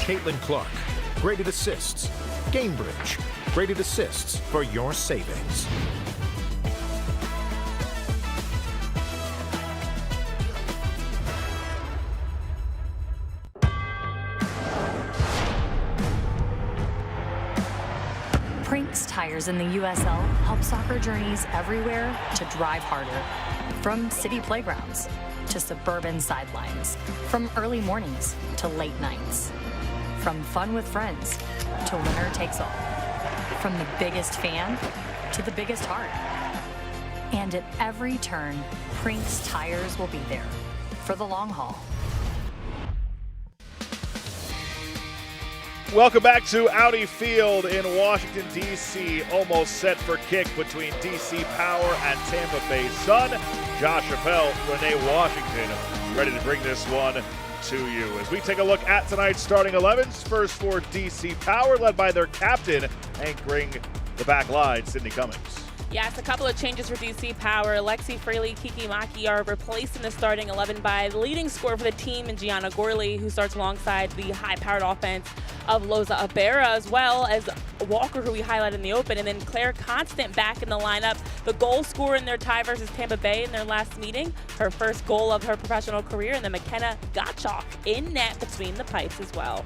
Caitlin Clark, graded assists. Gainbridge, graded assists for your savings. Prinks tires in the USL help soccer journeys everywhere to drive harder. From city playgrounds to suburban sidelines. From early mornings to late nights. From fun with friends to winner takes all. From the biggest fan to the biggest heart. And at every turn, Prinks tires will be there for the long haul. Welcome back to Audi Field in Washington, D.C. Almost set for kick between D.C. Power and Tampa Bay Sun. Josh Appel, Renee Washington, ready to bring this one to you. As we take a look at tonight's starting 11s, first for D.C. Power, led by their captain, anchoring the back line, Sydney Cummings. Yes, a couple of changes for DC Power. Lexi Fraley, Kiki Maki are replaced in the starting 11 by the leading scorer for the team, and Gianna Gorley, who starts alongside the high-powered offense of Loza Abera, as well as Walker, who we highlighted in the open, and then Claire Constant back in the lineup. The goal scorer in their tie versus Tampa Bay in their last meeting, her first goal of her professional career, and then McKenna Gottschalk in net between the pipes as well.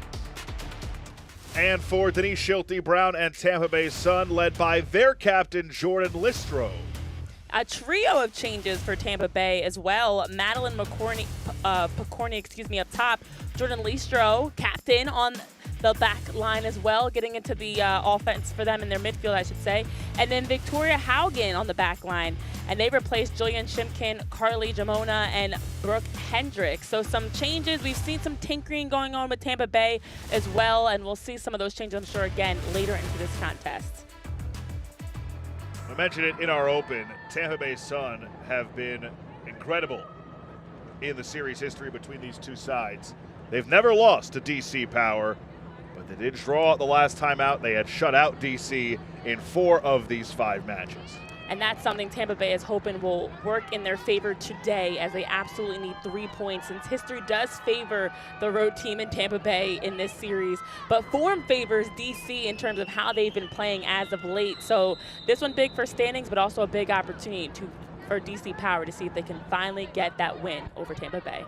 And for Denise Schulte-Brown and Tampa Bay Sun, led by their captain, Jordan Listro. A trio of changes for Tampa Bay as well. Madeline Picorni, up top. Jordan Listro, captain on the back line as well, getting into the offense for them in their midfield, I should say. And then Victoria Haugen on the back line. And they replaced Jillian Shimkin, Carly Jamona, and Brooke Hendricks. So some changes. We've seen some tinkering going on with Tampa Bay as well, and we'll see some of those changes, I'm sure, again, later into this contest. I mentioned it in our open. Tampa Bay Sun have been incredible in the series history between these two sides. They've never lost to DC Power, but they did draw the last time out. They had shut out DC in 4 of these 5 matches. And that's something Tampa Bay is hoping will work in their favor today, as they absolutely need 3 points, since history does favor the road team in Tampa Bay in this series. But form favors DC in terms of how they've been playing as of late. So this one big for standings, but also a big opportunity for DC Power to see if they can finally get that win over Tampa Bay.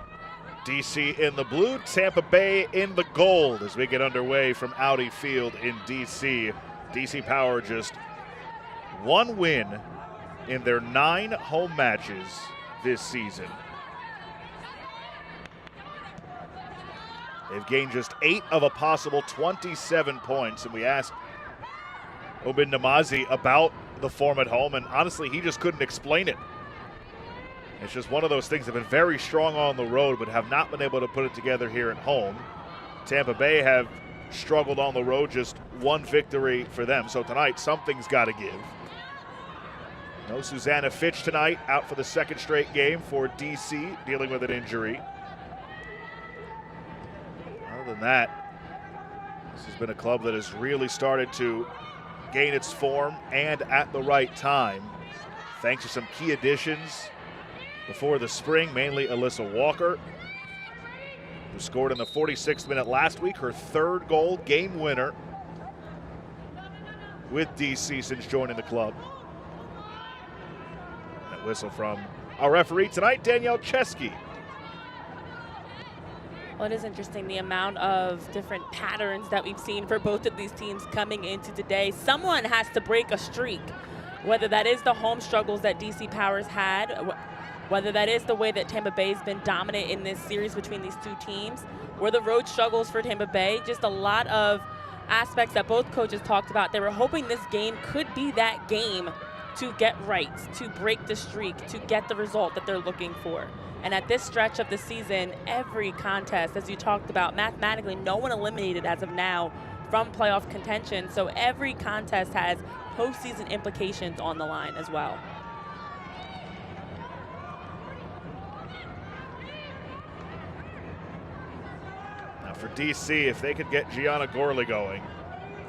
DC in the blue, Tampa Bay in the gold as we get underway from Audi Field in DC. DC Power just 1 win in their 9 home matches this season. They've gained just 8 of a possible 27 points, and we asked Obin Namazi about the form at home, and honestly, he just couldn't explain it. It's just one of those things. They've been very strong on the road, but have not been able to put it together here at home. Tampa Bay have struggled on the road, just 1 victory for them. So tonight, something's got to give. No Susanna Fitch tonight, out for the 2nd straight game for DC, dealing with an injury. Other than that, this has been a club that has really started to gain its form and at the right time, thanks to some key additions before the spring, mainly Alyssa Walker, who scored in the 46th minute last week, her 3rd goal, game winner with DC since joining the club. That whistle from our referee tonight, Danielle Chesky. Well, it is interesting the amount of different patterns that we've seen for both of these teams coming into today. Someone has to break a streak, whether that is the home struggles that DC Power's had, whether that is the way that Tampa Bay's been dominant in this series between these 2 teams, or the road struggles for Tampa Bay. Just a lot of aspects that both coaches talked about. They were hoping this game could be that game to get right, to break the streak, to get the result that they're looking for. And at this stretch of the season, every contest, as you talked about, mathematically, no one eliminated as of now from playoff contention. So every contest has postseason implications on the line as well. For DC, if they could get Gianna Gorley going,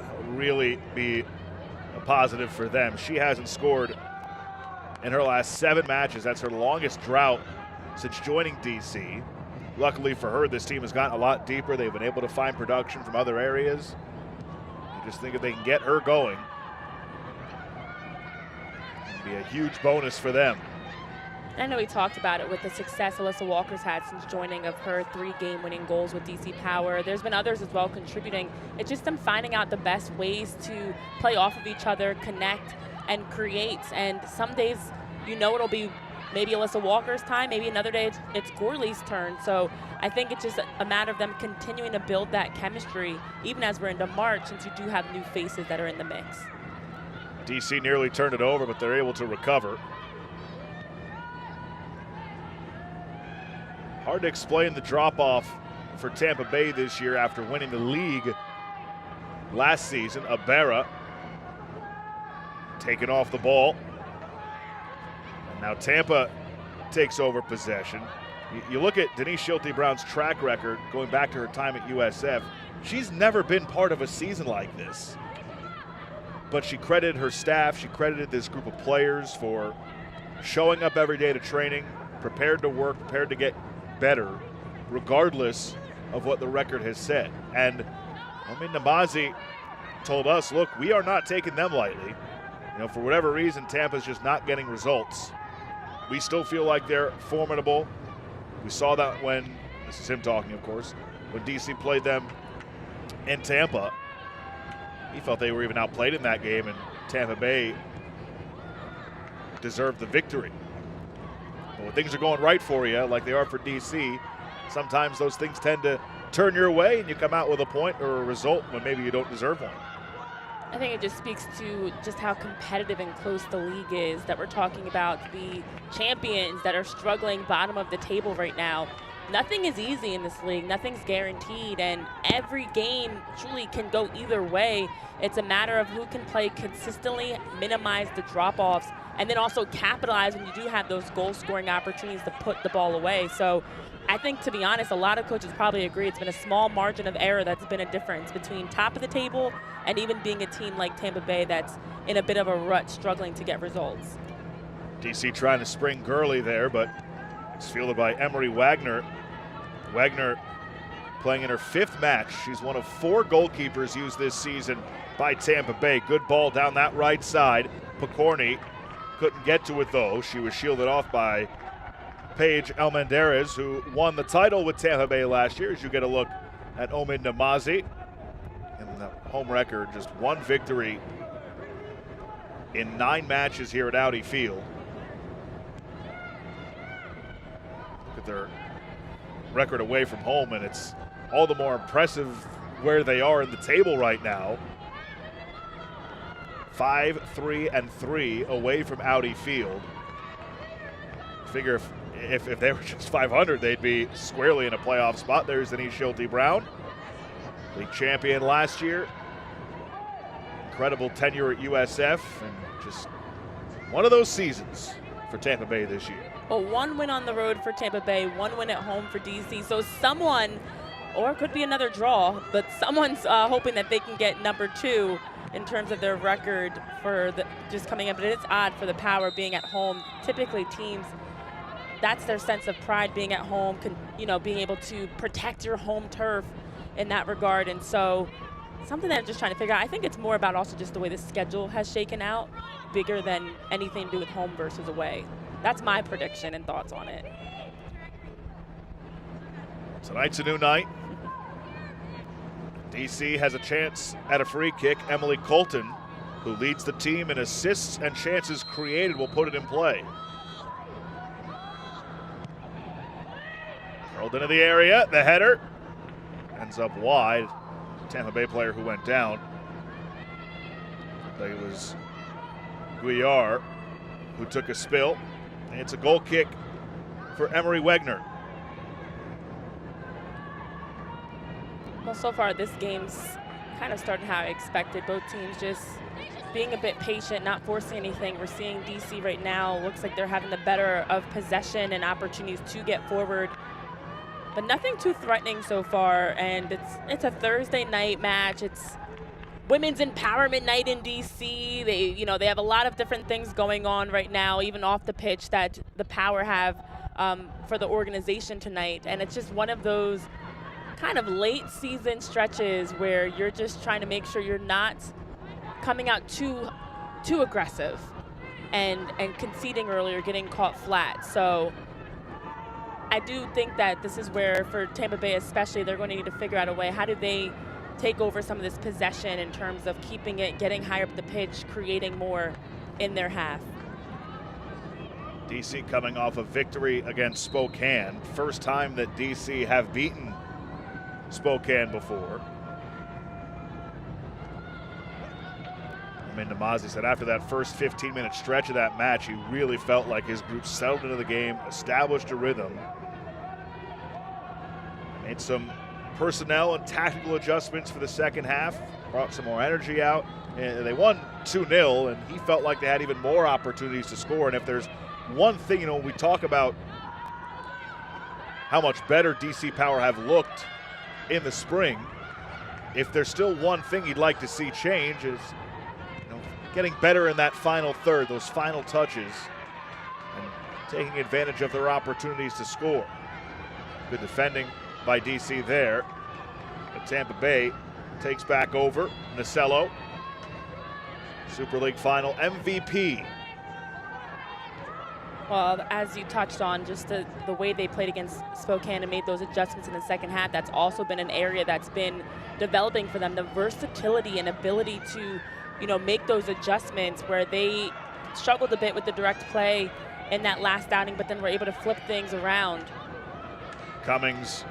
that would really be a positive for them. She hasn't scored in her last 7 matches. That's her longest drought since joining DC. luckily for her, this team has gotten a lot deeper. They've been able to find production from other areas. I just think if they can get her going, it'd be a huge bonus for them. I know we talked about it with the success Alyssa Walker's had since joining of her 3 game-winning goals with DC Power. There's been others as well contributing. It's just them finding out the best ways to play off of each other, connect, and create. And some days, you know, it'll be maybe Alyssa Walker's time, maybe another day it's Gorley's turn. So I think it's just a matter of them continuing to build that chemistry, even as we're into March, since you do have new faces that are in the mix. DC nearly turned it over, but they're able to recover. Hard to explain the drop-off for Tampa Bay this year after winning the league last season. Abera taking off the ball. And now Tampa takes over possession. You look at Denise Schulte-Brown's track record going back to her time at USF. She's never been part of a season like this. But she credited her staff, she credited this group of players for showing up every day to training, prepared to work, prepared to get better, regardless of what the record has said. And Namazi told us, look, we are not taking them lightly. You know, for whatever reason, Tampa's just not getting results. We still feel like they're formidable. We saw that when, this is him talking, of course, when DC played them in Tampa. He felt they were even outplayed in that game, and Tampa Bay deserved the victory. But when things are going right for you, like they are for DC, sometimes those things tend to turn your way and you come out with a point or a result when maybe you don't deserve one. I think it just speaks to just how competitive and close the league is, that we're talking about the champions that are struggling bottom of the table right now. Nothing is easy in this league. Nothing's guaranteed, and every game truly can go either way. It's a matter of who can play consistently, minimize the drop-offs, and then also capitalize when you do have those goal-scoring opportunities to put the ball away. So I think, to be honest, a lot of coaches probably agree it's been a small margin of error that's been a difference between top of the table and even being a team like Tampa Bay that's in a bit of a rut, struggling to get results. DC trying to spring Gurley there, but it's fielded by Emery Wagner. Wagner playing in her 5th match. She's one of 4 goalkeepers used this season by Tampa Bay. Good ball down that right side. Picorni couldn't get to it, though. She was shielded off by Paige Almendarez, who won the title with Tampa Bay last year. As you get a look at Omid Namazi. And the home record, just 1 victory in 9 matches here at Audi Field. Look at their record away from home, and it's all the more impressive where they are in the table right now. 5-3-3 away from Audi Field. Figure if they were just 500, they'd be squarely in a playoff spot. There's Denise Schulte-Brown, league champion last year. Incredible tenure at USF, and just one of those seasons for Tampa Bay this year. Well, 1 win on the road for Tampa Bay, 1 win at home for DC. So someone, or it could be another draw, but someone's hoping that they can get number 2 in terms of their record for just coming in. But it's odd for the Power being at home. Typically teams, that's their sense of pride, being at home, being able to protect your home turf in that regard. And so something that I'm just trying to figure out, I think it's more about also just the way the schedule has shaken out, bigger than anything to do with home versus away. That's my prediction and thoughts on it. Tonight's a new night. DC has a chance at a free kick. Emily Colton, who leads the team in assists and chances created, will put it in play. Curled into the area, the header ends up wide. Tampa Bay player who went down. It was Guillard who took a spill. And it's a goal kick for Emery Wagner. Well, so far this game's kind of started how I expected. Both teams just being a bit patient, not forcing anything. We're seeing DC right now, looks like they're having the better of possession and opportunities to get forward. But nothing too threatening so far, and it's a Thursday night match. It's Women's Empowerment Night in DC. They have a lot of different things going on right now, even off the pitch, that the Power have for the organization tonight. And it's just one of those kind of late season stretches where you're just trying to make sure you're not coming out too aggressive and conceding early or getting caught flat. So I do think that this is where, for Tampa Bay especially, they're going to need to figure out a way. How do they take over some of this possession in terms of keeping it, getting higher up the pitch, creating more in their half? DC coming off a victory against Spokane. First time that DC have beaten Spokane before. Namazi said after that first 15-minute stretch of that match, he really felt like his group settled into the game, established a rhythm, made some personnel and tactical adjustments for the second half, brought some more energy out, and they won 2-0, and he felt like they had even more opportunities to score. And if there's one thing, when we talk about how much better DC Power have looked in the spring, if there's still one thing you'd like to see change is getting better in that final third, those final touches, and taking advantage of their opportunities to score. Good defending by DC there. But Tampa Bay takes back over. Nacello, Super League final MVP. Well, as you touched on, just the way they played against Spokane and made those adjustments in the second half, that's also been an area that's been developing for them, the versatility and ability to make those adjustments where they struggled a bit with the direct play in that last outing, but then were able to flip things around. Cummings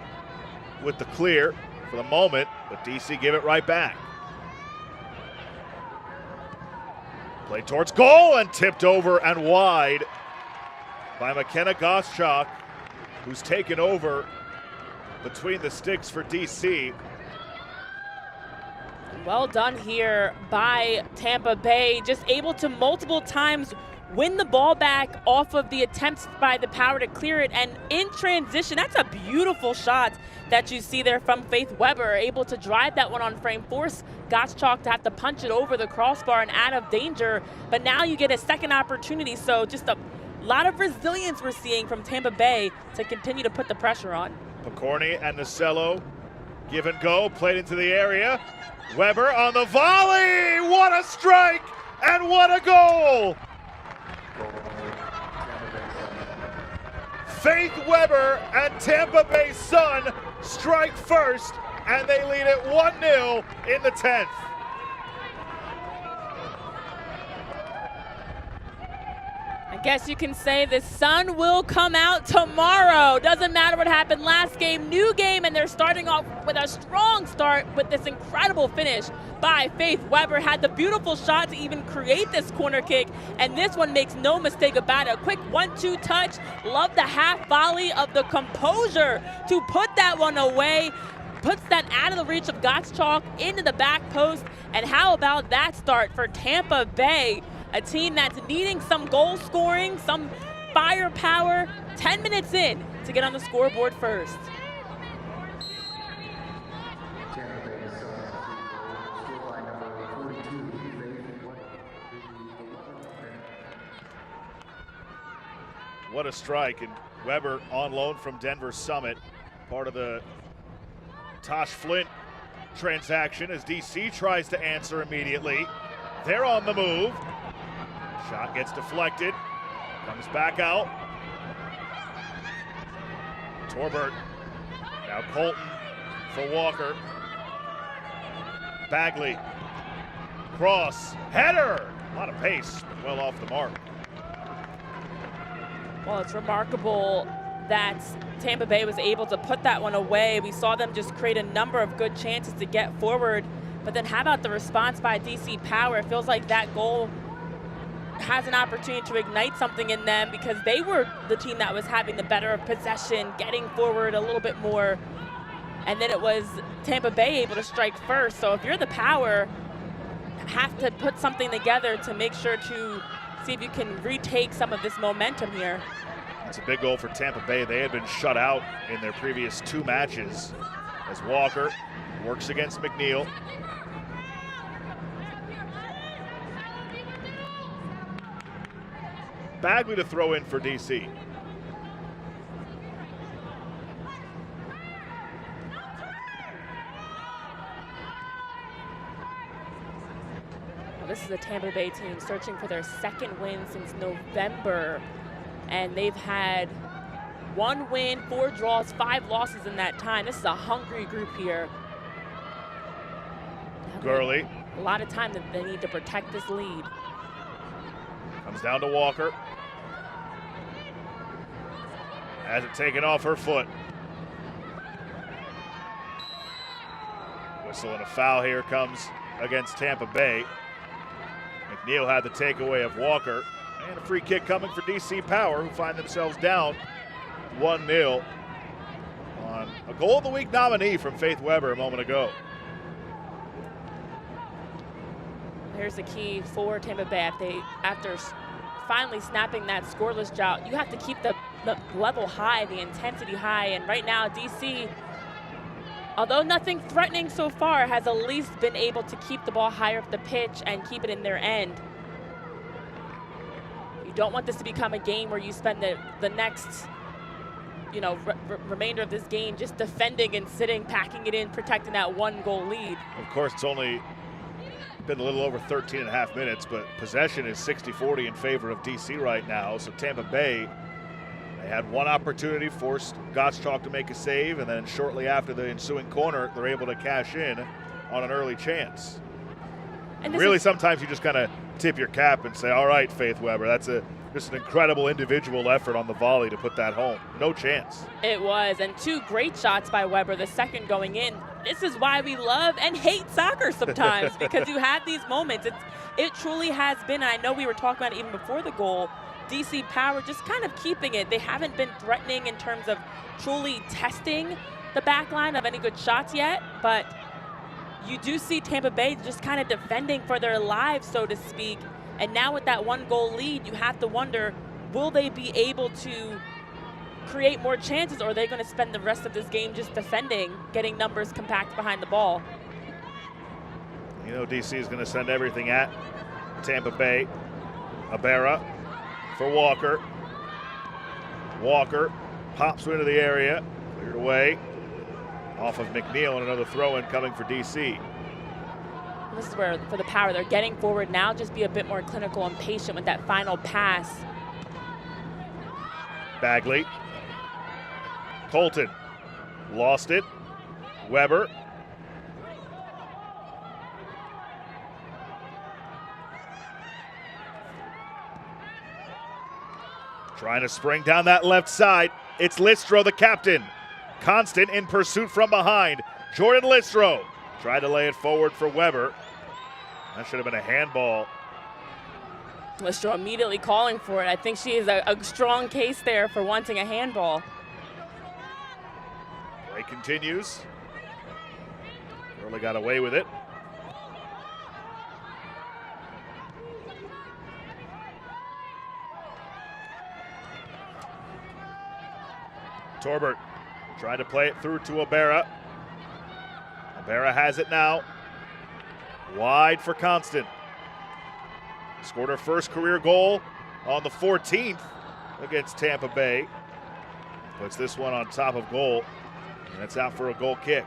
with the clear for the moment, but DC give it right back. Played towards goal and tipped over and wide by McKenna Goschak, who's taken over between the sticks for DC. Well done here by Tampa Bay, just able to multiple times win the ball back off of the attempts by the Power to clear it, and in transition, that's a beautiful shot that you see there from Faith Weber, able to drive that one on frame, force Gottschalk to have to punch it over the crossbar and out of danger, but now you get a second opportunity, so just a lot of resilience we're seeing from Tampa Bay to continue to put the pressure on. Picorni and Nacello give and go, played into the area. Weber on the volley, what a strike and what a goal! Faith Weber and Tampa Bay Sun strike first, and they lead it 1-0 in the 10th. I guess you can say the sun will come out tomorrow. Doesn't matter what happened last game, new game, and they're starting off with a strong start with this incredible finish by Faith Weber. Had the beautiful shot to even create this corner kick, and this one makes no mistake about it. A quick 1-2 touch. Love the half volley of the composure to put that one away. Puts that out of the reach of Gottschalk into the back post. And how about that start for Tampa Bay? A team that's needing some goal scoring, some firepower, 10 minutes in to get on the scoreboard first. What a strike, and Weber on loan from Denver Summit, part of the Tosh Flint transaction as DC tries to answer immediately. They're on the move. Shot gets deflected, comes back out. Torbert, now Colton for Walker. Bagley, cross, header. A lot of pace, but well off the mark. Well, it's remarkable that Tampa Bay was able to put that one away. We saw them just create a number of good chances to get forward, but then how about the response by DC Power? It feels like that goal has an opportunity to ignite something in them because they were the team that was having the better of possession, getting forward a little bit more, and then it was Tampa Bay able to strike first. So if you're the Power, have to put something together to make sure to see if you can retake some of this momentum here. It's a big goal for Tampa Bay. They had been shut out in their previous 2 matches as Walker works against McNeil. Bagley to throw in for DC. Well, this is a Tampa Bay team searching for their second win since November, and they've had 1 win, 4 draws, 5 losses in that time. This is a hungry group here. Gurley. A lot of time that they need to protect this lead. Comes down to Walker. Has it taken off her foot. Whistle and a foul here comes against Tampa Bay. McNeil had the takeaway of Walker. And a free kick coming for DC Power, who find themselves down 1-0 on a Goal of the Week nominee from Faith Weber a moment ago. Here's the key for Tampa Bay. After finally snapping that scoreless drought, you have to keep the level high, the intensity high. And right now, DC, although nothing threatening so far, has at least been able to keep the ball higher up the pitch and keep it in their end. You don't want this to become a game where you spend the next, remainder of this game just defending and sitting, packing it in, protecting that 1-goal lead. Of course, it's only been a little over 13 and a half minutes, but possession is 60-40 in favor of DC right now. So Tampa Bay, they had one opportunity, forced Gottschalk to make a save, and then shortly after the ensuing corner, they're able to cash in on an early chance. And really, sometimes you just kind of tip your cap and say, all right, Faith Weber, that's just an incredible individual effort on the volley to put that home. No chance. It was, and 2 great shots by Weber, the second going in. This is why we love and hate soccer sometimes, because you have these moments. It truly has been, and I know we were talking about it even before the goal, DC Power just kind of keeping it. They haven't been threatening in terms of truly testing the back line of any good shots yet, but you do see Tampa Bay just kind of defending for their lives, so to speak. And now with that 1-goal lead, you have to wonder, will they be able to create more chances, or are they going to spend the rest of this game just defending, getting numbers compact behind the ball? DC is going to send everything at Tampa Bay. Ibarra for Walker. Walker pops into the area, cleared away off of McNeil, and another throw-in coming for DC. This is where, for the Power, they're getting forward now. Just be a bit more clinical and patient with that final pass. Bagley. Colton lost it. Weber. Trying to spring down that left side. It's Listro, the captain. Constant in pursuit from behind. Jordan Listro tried to lay it forward for Weber. That should have been a handball. Listro immediately calling for it. I think she is a strong case there for wanting a handball. Play continues. Early got away with it. Torbert trying to play it through to Ibarra. Ibarra has it now. Wide for Constant. Scored her first career goal on the 14th against Tampa Bay. Puts this one on top of goal, and it's out for a goal kick.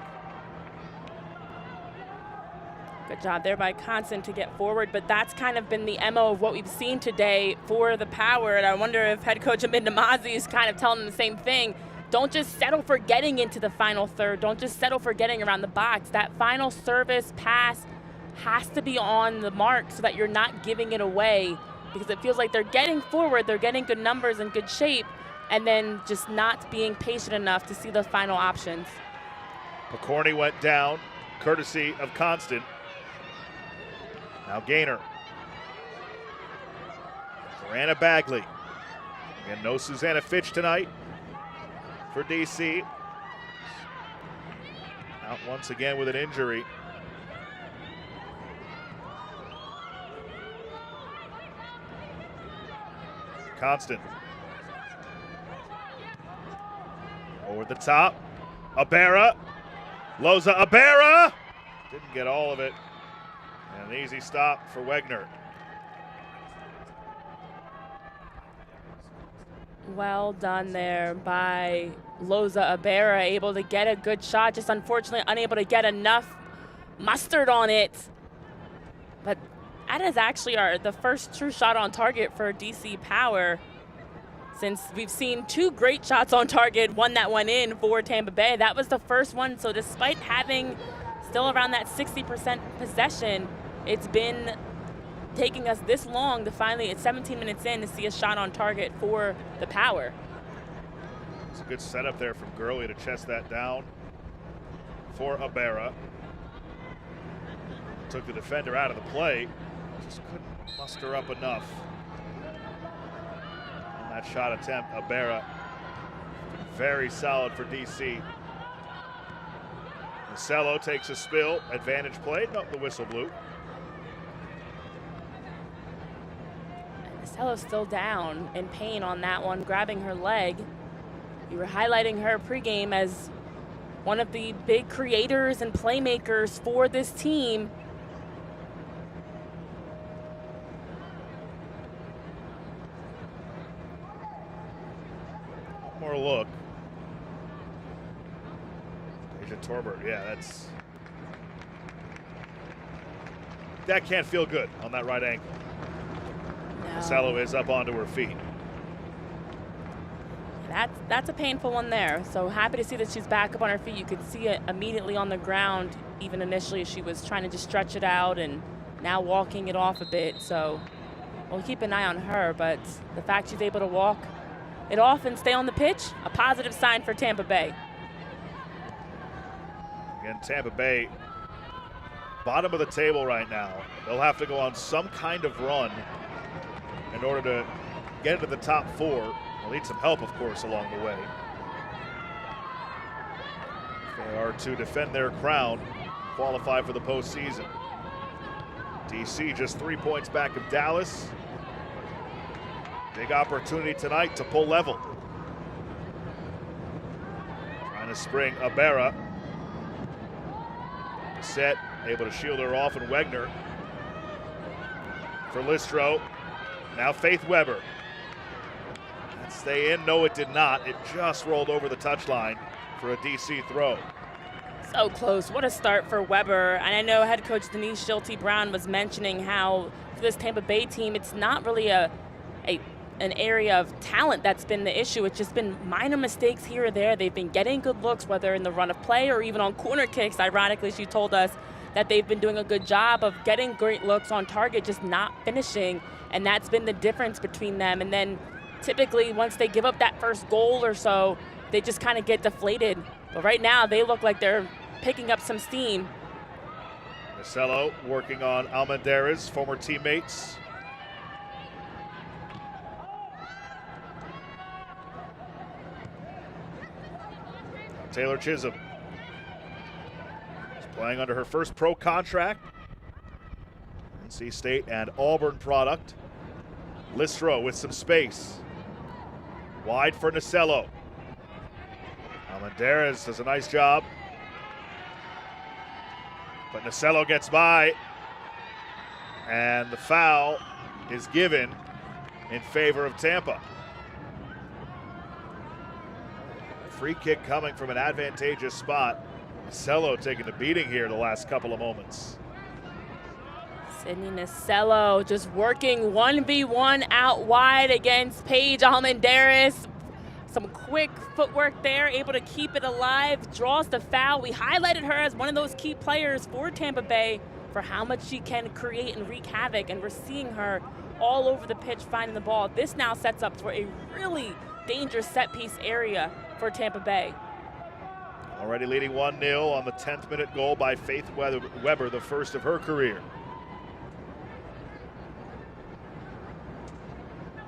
Good job there by Constant to get forward, but that's kind of been the MO of what we've seen today for the Power, and I wonder if head coach Omid Namazi is kind of telling them the same thing. Don't just settle for getting into the final third. Don't just settle for getting around the box. That final service pass has to be on the mark so that you're not giving it away, because it feels like they're getting forward, they're getting good numbers and good shape, and then just not being patient enough to see the final options. McCorney went down, courtesy of Constant. Now Gaynor. Susanna Bagley. Again, no Susanna Fitch tonight for DC. Out once again with an injury. Constant. Over the top. Ibarra. Loza Ibarra. Didn't get all of it. And an easy stop for Wegner. Well done there by Loza Ibarra, able to get a good shot, just unfortunately unable to get enough mustard on it. But That is actually the first true shot on target for DC Power, since we've seen 2 great shots on target, one that went in for Tampa Bay. That was the first one. So despite having still around that 60% possession, it's been taking us this long to finally, at 17 minutes in, to see a shot on target for the Power. It's a good setup there from Gurley to chest that down for Abera. Took the defender out of the play. Just couldn't muster up enough on that shot attempt. Abera, very solid for DC. Marcelo takes a spill. Advantage play. No, the whistle blew. Marcelo's still down in pain on that one, grabbing her leg. You were highlighting her pregame as one of the big creators and playmakers for this team. More look. Asia Torbert, yeah, that can't feel good on that right ankle. No. Marcelo is up onto her feet. That's a painful one there. So happy to see that she's back up on her feet. You could see it immediately on the ground. Even initially, she was trying to just stretch it out and now walking it off a bit. So we'll keep an eye on her. But the fact she's able to walk it off and stay on the pitch, a positive sign for Tampa Bay. Again, Tampa Bay, bottom of the table right now. They'll have to go on some kind of run in order to get into the top 4. They'll need some help, of course, along the way. They are to defend their crown, qualify for the postseason. DC just 3 points back of Dallas. Big opportunity tonight to pull level. Trying to spring Abera. Set, able to shield her off, and Wegner for Listro. Now Faith Weber. That stay in? No, it did not. It just rolled over the touchline for a DC throw. So close. What a start for Weber. And I know head coach Denise Schulte-Brown was mentioning how for this Tampa Bay team, it's not really an area of talent that's been the issue. It's just been minor mistakes here or there. They've been getting good looks, whether in the run of play or even on corner kicks. Ironically, she told us that they've been doing a good job of getting great looks on target, just not finishing. And that's been the difference between them. And then typically once they give up that first goal or so, they just kind of get deflated. But right now they look like they're picking up some steam. Marcelo working on Almendarez, former teammates. Taylor Chisholm is playing under her first pro contract. NC State and Auburn product. Listro with some space. Wide for Nacello. Almendarez does a nice job. But Nacello gets by. And the foul is given in favor of Tampa. Free kick coming from an advantageous spot. Nacello taking a beating here the last couple of moments. Sydney Nacello just working 1v1 out wide against Paige Almendarez. Some quick footwork there, able to keep it alive, draws the foul. We highlighted her as one of those key players for Tampa Bay for how much she can create and wreak havoc, and we're seeing her all over the pitch finding the ball. This now sets up for a really dangerous set-piece area for Tampa Bay. Already leading 1-0 on the 10th minute goal by Faith Weber, the first of her career.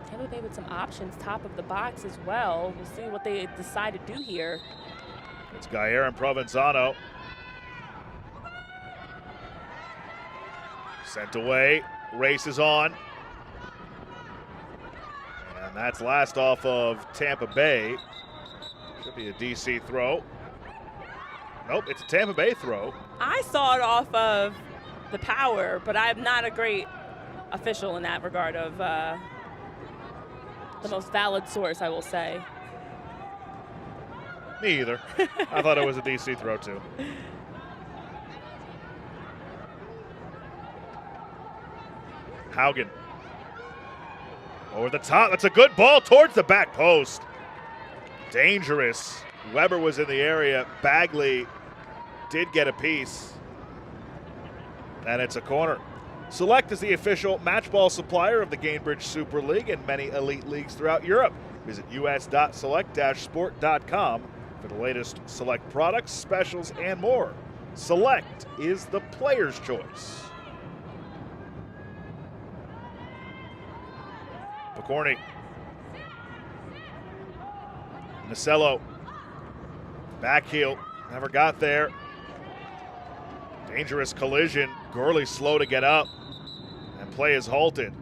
Tampa Bay with some options top of the box as well. We'll see what they decide to do here. It's Gayer and Provenzano. Sent away, race is on. And that's last off of Tampa Bay. Should be a DC throw. Nope, it's a Tampa Bay throw. I saw it off of the Power, but I'm not a great official in that regard of the most valid source, I will say. Me either. I thought it was a DC throw too. Haugen. Over the top. That's a good ball towards the back post. Dangerous. Weber was in the area. Bagley did get a piece. And it's a corner. Select is the official matchball supplier of the Gainbridge Super League and many elite leagues throughout Europe. Visit us.select-sport.com for the latest Select products, specials, and more. Select is the player's choice. Picorni. Nasello. Back heel. Never got there. Dangerous collision. Gurley slow to get up. And play is halted.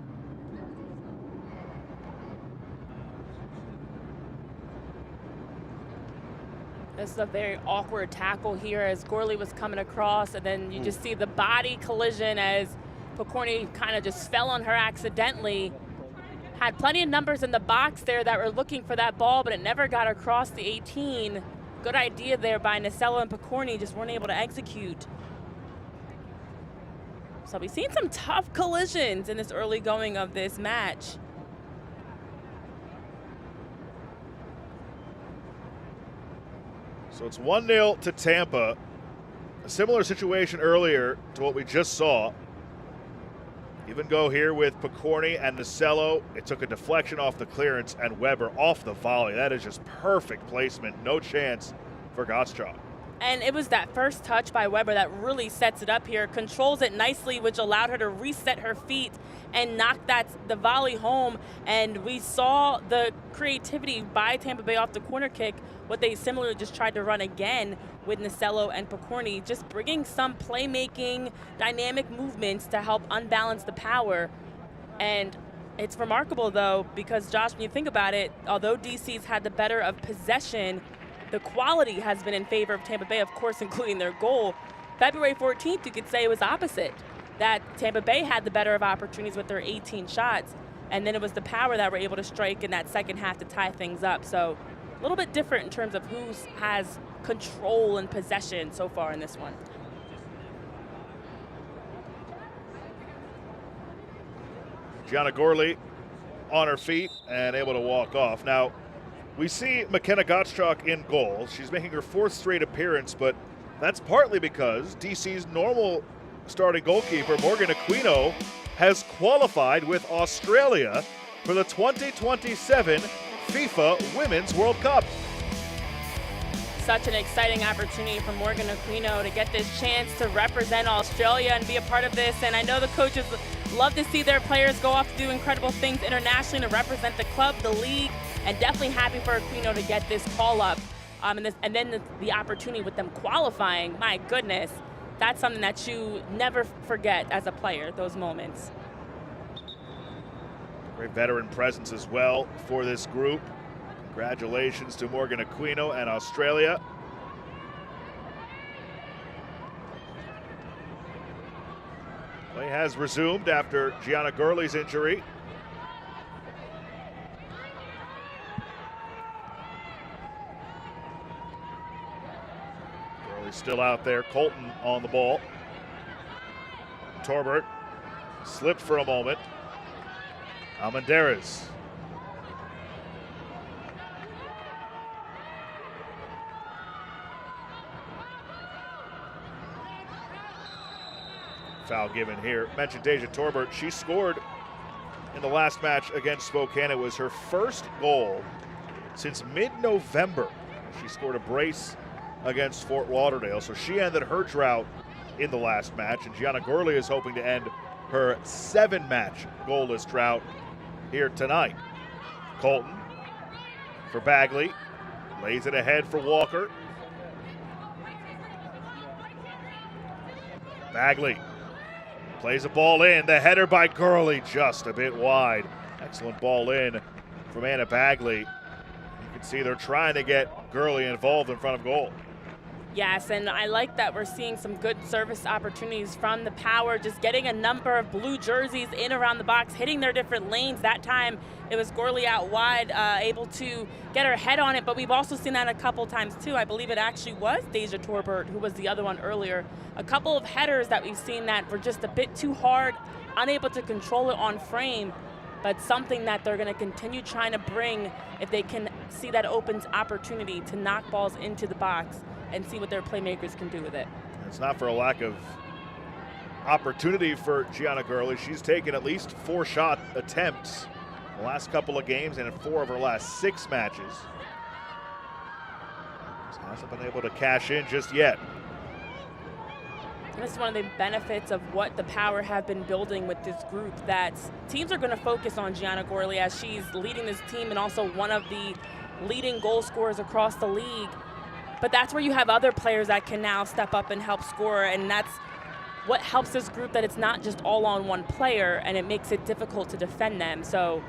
This is a very awkward tackle here as Gurley was coming across, and then you just see the body collision as Picorni kind of just fell on her accidentally. Had plenty of numbers in the box there that were looking for that ball, but it never got across the 18. Good idea there by Nasello and Picorni, just weren't able to execute. So we've seen some tough collisions in this early going of this match. So it's 1-0 to Tampa. A similar situation earlier to what we just saw. Even go here with Picorni and Nasello. It took a deflection off the clearance and Weber off the volley. That is just perfect placement. No chance for Gottschalk. And it was that first touch by Weber that really sets it up here. Controls it nicely, which allowed her to reset her feet and knock the volley home. And we saw the creativity by Tampa Bay off the corner kick, what they similarly just tried to run again with Nasello and Picorni, just bringing some playmaking, dynamic movements to help unbalance the power. And it's remarkable, though, because, Josh, when you think about it, although DC's had the better of possession, the quality has been in favor of Tampa Bay, of course, including their goal. February 14th, you could say it was opposite, that Tampa Bay had the better of opportunities with their 18 shots, and then it was the power that were able to strike in that second half to tie things up. So a little bit different in terms of who has control and possession so far in this one. Gianna Gurley on her feet and able to walk off. Now, we see McKenna Gottschalk in goal. She's making her 4th straight appearance, but that's partly because DC's normal starting goalkeeper, Morgan Aquino, has qualified with Australia for the 2027 FIFA Women's World Cup. Such an exciting opportunity for Morgan Aquino to get this chance to represent Australia and be a part of this. And I know the coaches love to see their players go off to do incredible things internationally to represent the club, the league, and definitely happy for Aquino to get this call up. And then the opportunity with them qualifying, my goodness, that's something that you never forget as a player, those moments. Great veteran presence as well for this group. Congratulations to Morgan Aquino and Australia. Play has resumed after Gianna Gurley's injury. Gurley still out there. Colton on the ball. Torbert slipped for a moment. Almendarez. Foul given here. Mentioned Deja Torbert. She scored in the last match against Spokane. It was her first goal since mid-November. She scored a brace against Fort Lauderdale, so she ended her drought in the last match, and Gianna Gurley is hoping to end her 7-match goalless drought here tonight. Colton for Bagley. Lays it ahead for Walker. Bagley plays a ball in. The header by Gurley just a bit wide. Excellent ball in from Anna Bagley. You can see they're trying to get Gurley involved in front of goal. Yes, and I like that we're seeing some good service opportunities from the Power, just getting a number of blue jerseys in around the box, hitting their different lanes. That time it was Gorley out wide, able to get her head on it, but we've also seen that a couple times too. I believe it actually was Deja Torbert who was the other one earlier. A couple of headers that we've seen that were just a bit too hard, unable to control it on frame, but something that they're going to continue trying to bring if they can see that opens opportunity to knock balls into the box and see what their playmakers can do with it. It's not for a lack of opportunity for Gianna Gurley. She's taken at least 4 shot attempts the last couple of games and in 4 of her last 6 matches. She hasn't been able to cash in just yet. And this is one of the benefits of what the Power have been building with this group, that teams are going to focus on Gianna Gorley as she's leading this team and also one of the leading goal scorers across the league. But that's where you have other players that can now step up and help score, and that's what helps this group, that it's not just all on one player, and it makes it difficult to defend them. So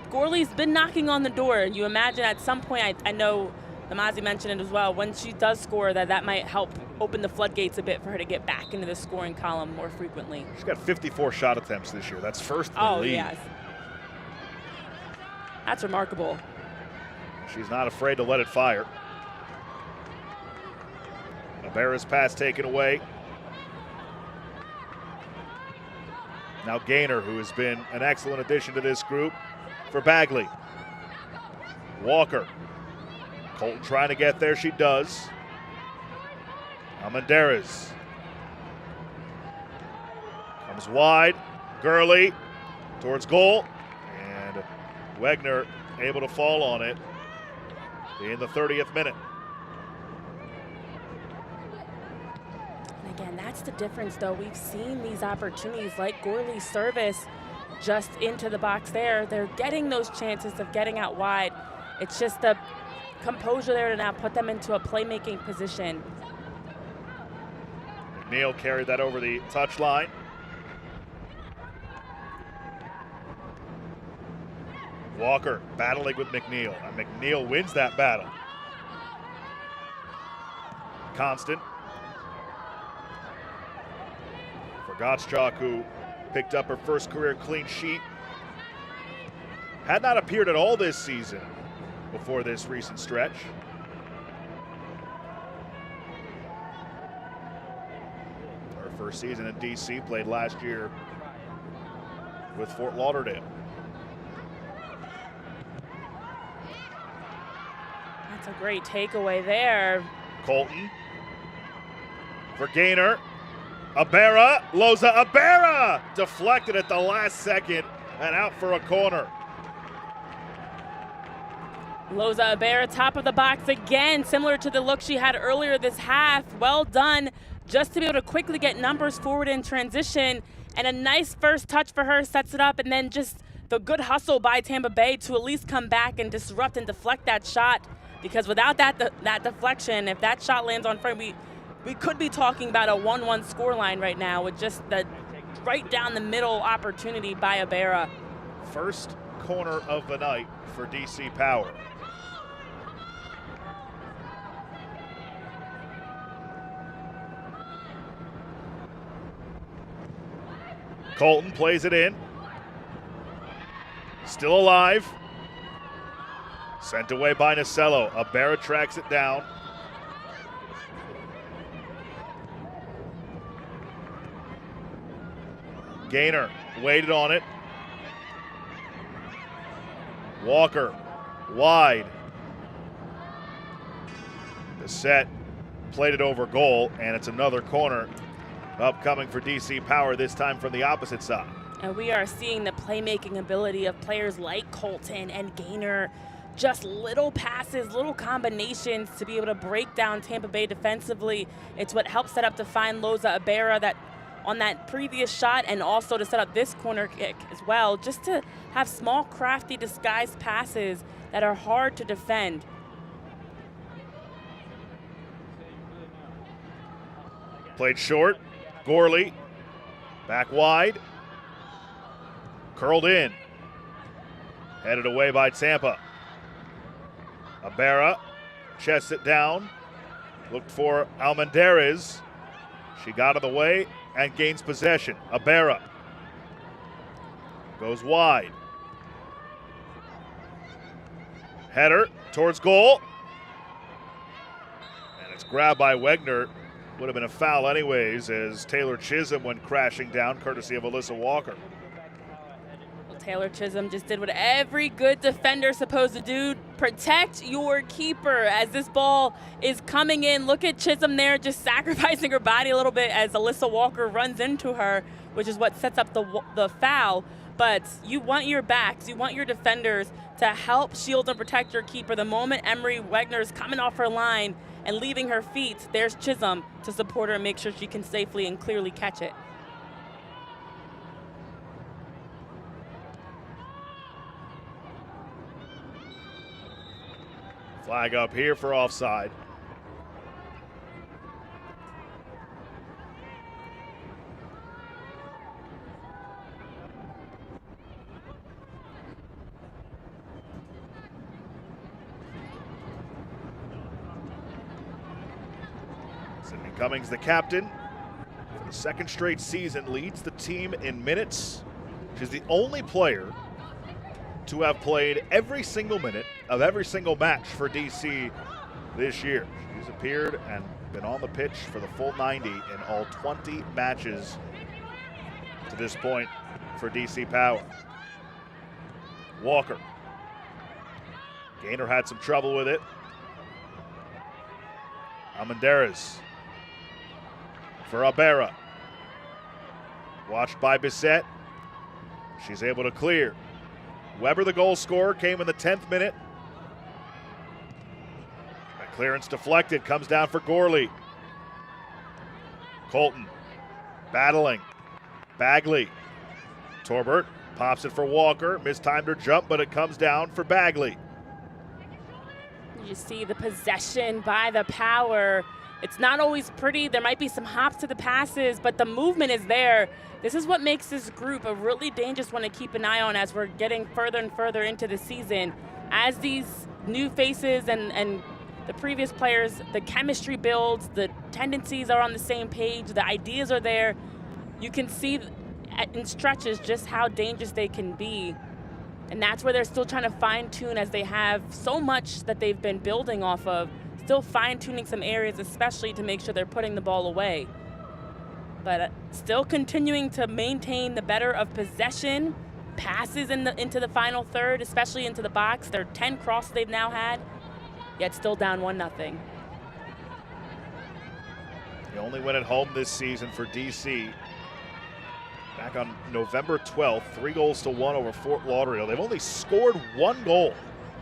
Gorley's been knocking on the door. You imagine at some point, I know Namazi mentioned it as well, when she does score, that might help open the floodgates a bit for her to get back into the scoring column more frequently. She's got 54 shot attempts this year. That's first in the league. Yes. That's remarkable. She's not afraid to let it fire. Ibarra's pass taken away. Now Gaynor, who has been an excellent addition to this group, for Bagley. Walker. Colton trying to get there, she does. Almendarez. Comes wide. Gurley towards goal. And Wegner able to fall on it in the 30th minute. Again, that's the difference, though. We've seen these opportunities like Gorley's service just into the box there. They're getting those chances of getting out wide. It's just the composure there to now put them into a playmaking position. McNeil carried that over the touchline. Walker battling with McNeil, and McNeil wins that battle. Constant. Gottschalk, who picked up her first career clean sheet, had not appeared at all this season before this recent stretch. Her first season in DC, played last year with Fort Lauderdale. That's a great takeaway there. Colton for Gaynor. Ibarra, Loza Ibarra, deflected at the last second and out for a corner. Loza Ibarra, top of the box again, similar to the look she had earlier this half. Well done, just to be able to quickly get numbers forward in transition. And a nice first touch for her, sets it up, and then just the good hustle by Tampa Bay to at least come back and disrupt and deflect that shot. Because without that deflection, if that shot lands on frame, we could be talking about a 1-1 scoreline right now with just the right down the middle opportunity by Ibarra. First corner of the night for DC Power. Colton plays it in. Still alive. Sent away by Nacello. Ibarra tracks it down. Gaynor waited on it. Walker wide. The set played it over goal, and it's another corner upcoming for DC Power, this time from the opposite side. And we are seeing the playmaking ability of players like Colton and Gaynor. Just little passes, little combinations to be able to break down Tampa Bay defensively. It's what helps set up to find Loza Ibarra that on that previous shot, and also to set up this corner kick as well, just to have small, crafty, disguised passes that are hard to defend. Played short. Gorley back wide. Curled in. Headed away by Tampa. Ibarra chests it down. Looked for Almendarez. She got out of the way and gains possession. Abera goes wide. Header towards goal. And it's grabbed by Wegner. Would have been a foul anyways as Taylor Chisholm went crashing down, courtesy of Alyssa Walker. Taylor Chisholm just did what every good defender's supposed to do. Protect your keeper as this ball is coming in. Look at Chisholm there just sacrificing her body a little bit as Alyssa Walker runs into her, which is what sets up the foul. But you want your backs, you want your defenders to help shield and protect your keeper. The moment Emery Wegner's coming off her line and leaving her feet, there's Chisholm to support her and make sure she can safely and clearly catch it. Flag up here for offside. Sydney Cummings, the captain, for the second straight season, leads the team in minutes. She's the only player to have played every single minute of every single match for DC this year. She's appeared and been on the pitch for the full 90 in all 20 matches to this point for DC Power. Walker. Gaynor had some trouble with it. Almendarez for Abera. Watched by Bissett. She's able to clear. Weber, the goal scorer, came in the 10th minute. A clearance deflected, comes down for Gorley. Colton battling. Bagley. Torbert pops it for Walker. Mistimed her jump, but it comes down for Bagley. You see the possession by the Power. It's not always pretty. There might be some hops to the passes, but the movement is there. This is what makes this group a really dangerous one to keep an eye on as we're getting further and further into the season. As these new faces and the previous players, the chemistry builds, the tendencies are on the same page, the ideas are there. You can see in stretches just how dangerous they can be. And that's where they're still trying to fine-tune as they have so much that they've been building off of, still fine-tuning some areas, especially to make sure they're putting the ball away. But still continuing to maintain the better of possession, passes into the final third, especially into the box. They're 10 crosses they've now had, yet still down 1-0. The only win at home this season for DC. Back on November 12th, 3-1 over Fort Lauderdale. They've only scored 1 goal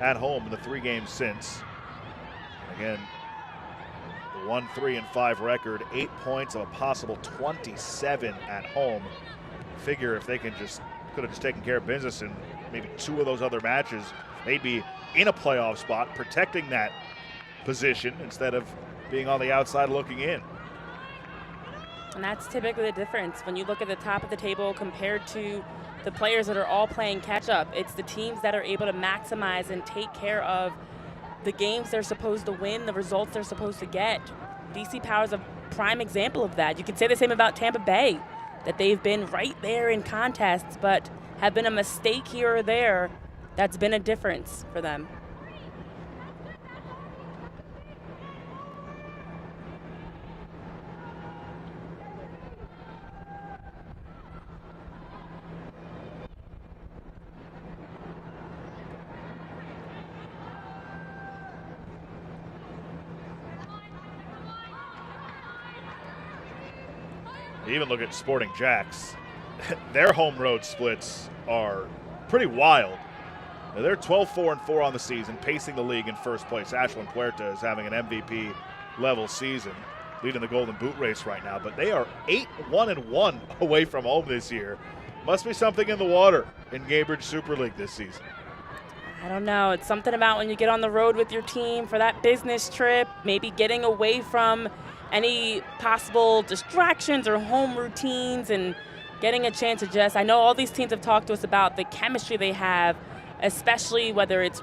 at home in the 3 games since. Again, the 1-3-5 record, 8 points of a possible 27 at home. Figure if they could have just taken care of business in maybe 2 of those other matches, they'd be in a playoff spot, protecting that position instead of being on the outside looking in. And that's typically the difference when you look at the top of the table compared to the players that are all playing catch-up. It's the teams that are able to maximize and take care of the games they're supposed to win, the results they're supposed to get. DC Power is a prime example of that. You could say the same about Tampa Bay, that they've been right there in contests, but have been a mistake here or there that's been a difference for them. Even look at Sporting Jacks. Their home road splits are pretty wild. They're 12-4-4 on the season, pacing the league in first place. Ashlyn Puerta is having an MVP level season, leading the Golden Boot race right now, but they are 8-1-1 away from home this year. Must be something in the water in Gainbridge Super League this season. I don't know. It's something about when you get on the road with your team for that business trip, maybe getting away from any possible distractions or home routines and getting a chance to I know all these teams have talked to us about the chemistry they have, especially whether it's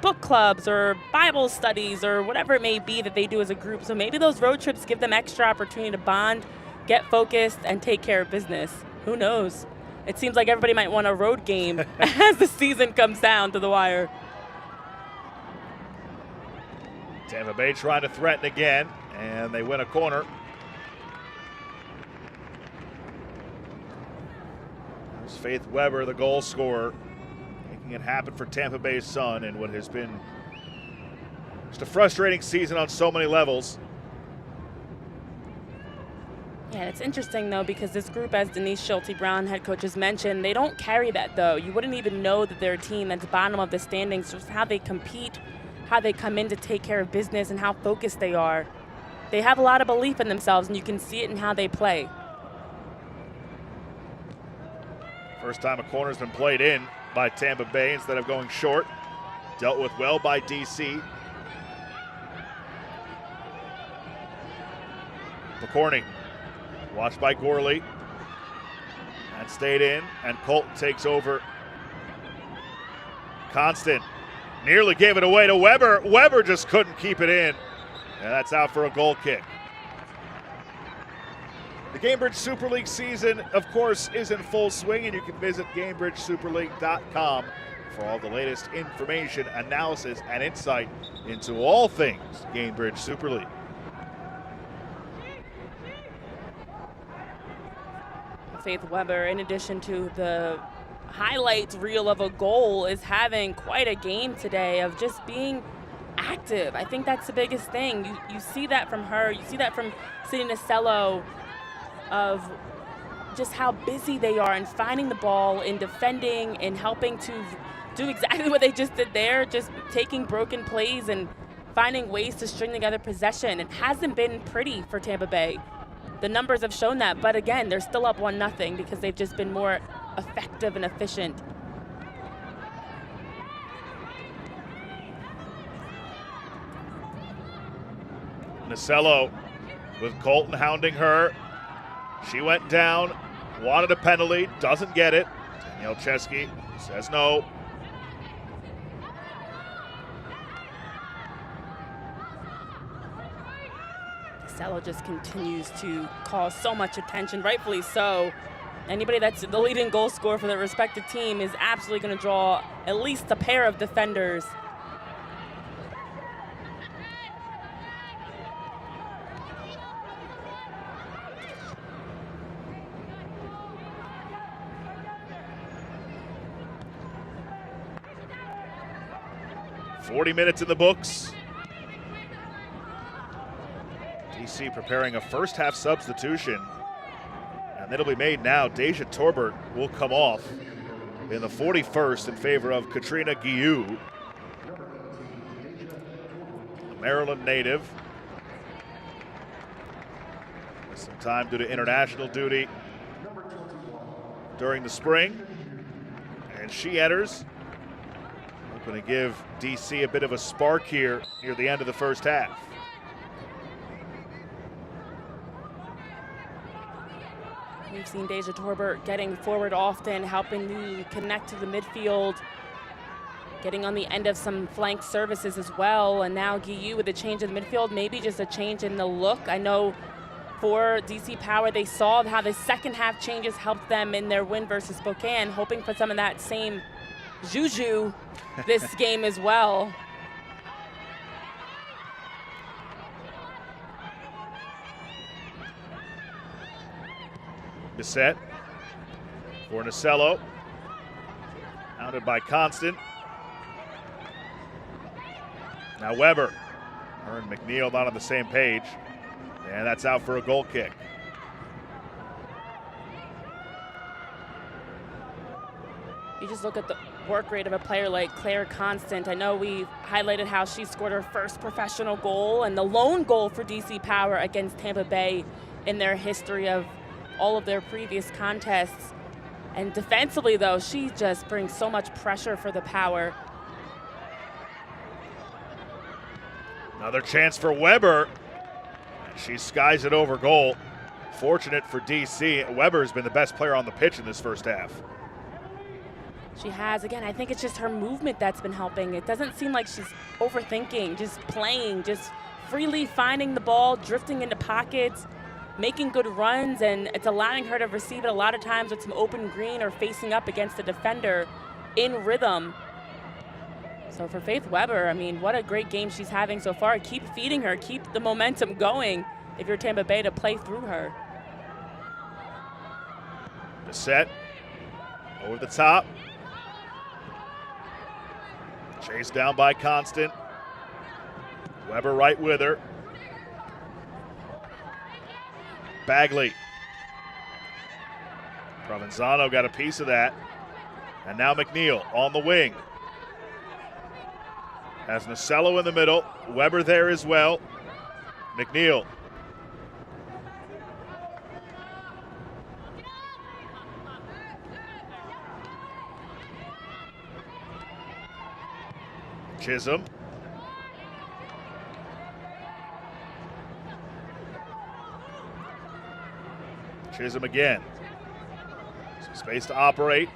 book clubs or Bible studies or whatever it may be that they do as a group. So maybe those road trips give them extra opportunity to bond, get focused, and take care of business. Who knows? It seems like everybody might want a road game as the season comes down to the wire. Tampa Bay trying to threaten again, and they win a corner. There's Faith Weber, the goal scorer, making it happen for Tampa Bay Sun in what has been just a frustrating season on so many levels. Yeah, it's interesting, though, because this group, as Denise Schulte-Brown, head coach, has mentioned, they don't carry that, though. You wouldn't even know that they're a team that's bottom of the standings, just how they compete, how they come in to take care of business, and how focused they are. They have a lot of belief in themselves, and you can see it in how they play. First time a corner's been played in by Tampa Bay instead of going short. Dealt with well by DC. McCorney, watched by Gorley. That stayed in, and Colton takes over. Constant nearly gave it away to Weber. Weber just couldn't keep it in, and that's out for a goal kick. The Gainbridge Super League season, of course, is in full swing, and you can visit GainbridgeSuperLeague.com for all the latest information, analysis, and insight into all things Gainbridge Super League. Faith Weber, in addition to the highlights reel of a goal, is having quite a game today of just being active. I think that's the biggest thing. You see that from her. You see that from Cindy Nasello, of just how busy they are in finding the ball, in defending, and helping to do exactly what they just did there, just taking broken plays and finding ways to string together possession. It hasn't been pretty for Tampa Bay. The numbers have shown that, but again, they're still up 1-0 because they've just been more effective and efficient. Nasello with Colton hounding her. She went down, wanted a penalty, doesn't get it. Danielle Chesky says no. Nasello just continues to cause so much attention, rightfully so. Anybody that's the leading goal scorer for their respective team is absolutely going to draw at least a pair of defenders. "40 minutes in the books. DC preparing a first half substitution, and it'll be made now. Deja Torbert will come off in the 41st in favor of Katrina Guiu, a Maryland native. With some time due to international duty during the spring, and she enters, hoping to give DC a bit of a spark here near the end of the first half. We've seen Deja Torbert getting forward often, helping to connect to the midfield, getting on the end of some flank services as well. And now Guiu with a change in the midfield, maybe just a change in the look. I know for DC Power, they saw how the second half changes helped them in their win versus Spokane, hoping for some of that same juju this game as well. Bissett for Nasello, hounded by Constant. Now Weber. Her and McNeil not on the same page, and that's out for a goal kick. You just look at the work rate of a player like Claire Constant. I know we highlighted how she scored her first professional goal and the lone goal for DC Power against Tampa Bay in their history of all of their previous contests. And defensively, though, she just brings so much pressure for the Power. Another chance for Weber. She skies it over goal. Fortunate for DC. Weber has been the best player on the pitch in this first half. She has. Again, I think it's just her movement that's been helping. It doesn't seem like she's overthinking, just playing, just freely finding the ball, drifting into pockets, making good runs, and it's allowing her to receive it a lot of times with some open green or facing up against the defender in rhythm. So for Faith Weber, I mean, what a great game she's having so far. Keep feeding her, keep the momentum going if you're Tampa Bay to play through her. The set, over the top. Chased down by Constant. Weber right with her. Bagley. Provenzano got a piece of that. And now McNeil on the wing. Has Nasello in the middle. Weber there as well. McNeil. Chisholm. Chisholm again. Some space to operate.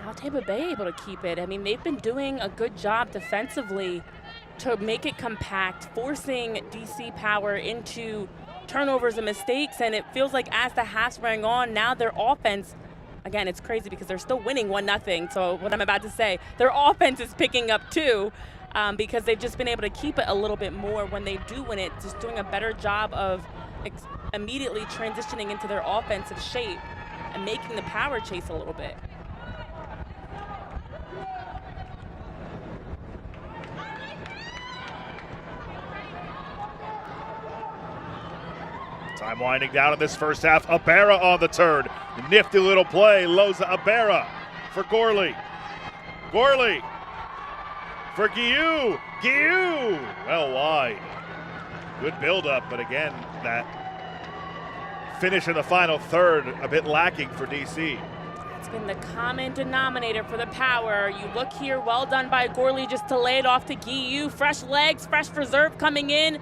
Now Tampa Bay able to keep it. I mean, they've been doing a good job defensively to make it compact, forcing DC Power into turnovers and mistakes, and it feels like as the half's wearing on, now their offense, again, it's crazy because they're still winning 1-0, so what I'm about to say, their offense is picking up too, because they've just been able to keep it a little bit more when they do win it, just doing a better job of immediately transitioning into their offensive shape and making the Power chase a little bit. Time winding down in this first half. Abera on the turn. Nifty little play. Loza Abera for Gorley. Gorley for Guillou. Guillou well wide. Good build-up, but again, that finish in the final third a bit lacking for DC. It's been the common denominator for the Power. You look here, well done by Gorley just to lay it off to Guillou. Fresh legs, fresh reserve coming in,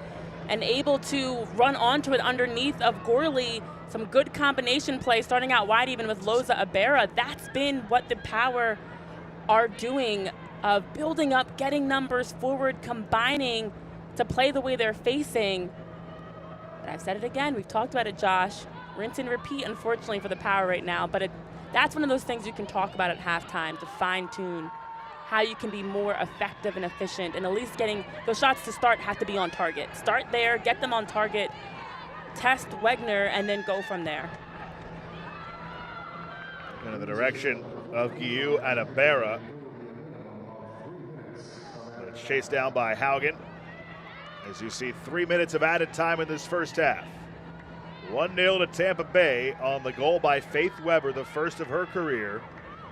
and able to run onto it underneath of Gorley. Some good combination play, starting out wide even with Loza Abera. That's been what the Power are doing, of building up, getting numbers forward, combining to play the way they're facing. But I've said it again, we've talked about it, Josh. Rinse and repeat, unfortunately, for the Power right now. But that's one of those things you can talk about at halftime to fine-tune how you can be more effective and efficient, and at least getting those shots to start have to be on target. Start there, get them on target, test Wegner, and then go from there. In the direction of Guillou and Abera. But it's chased down by Haugen. As you see, 3 minutes of added time in this first half. 1-0 to Tampa Bay on the goal by Faith Weber, the first of her career,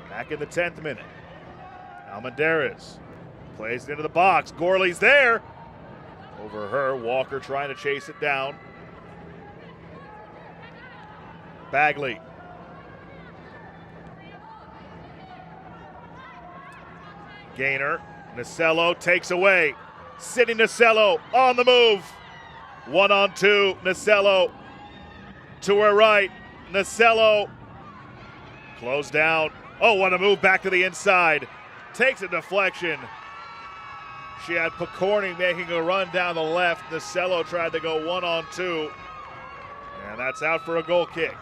back in the 10th minute. Almendarez plays it into the box. Gorley's there. Over her, Walker trying to chase it down. Bagley. Gainer. Nasello takes away. Sidney Nasello on the move. 1-on-2. Nasello to her right. Nasello closed down. Oh, what a move back to the inside. Takes a deflection. She had Picorni making a run down the left. Nasello tried to go 1-on-2. And that's out for a goal kick.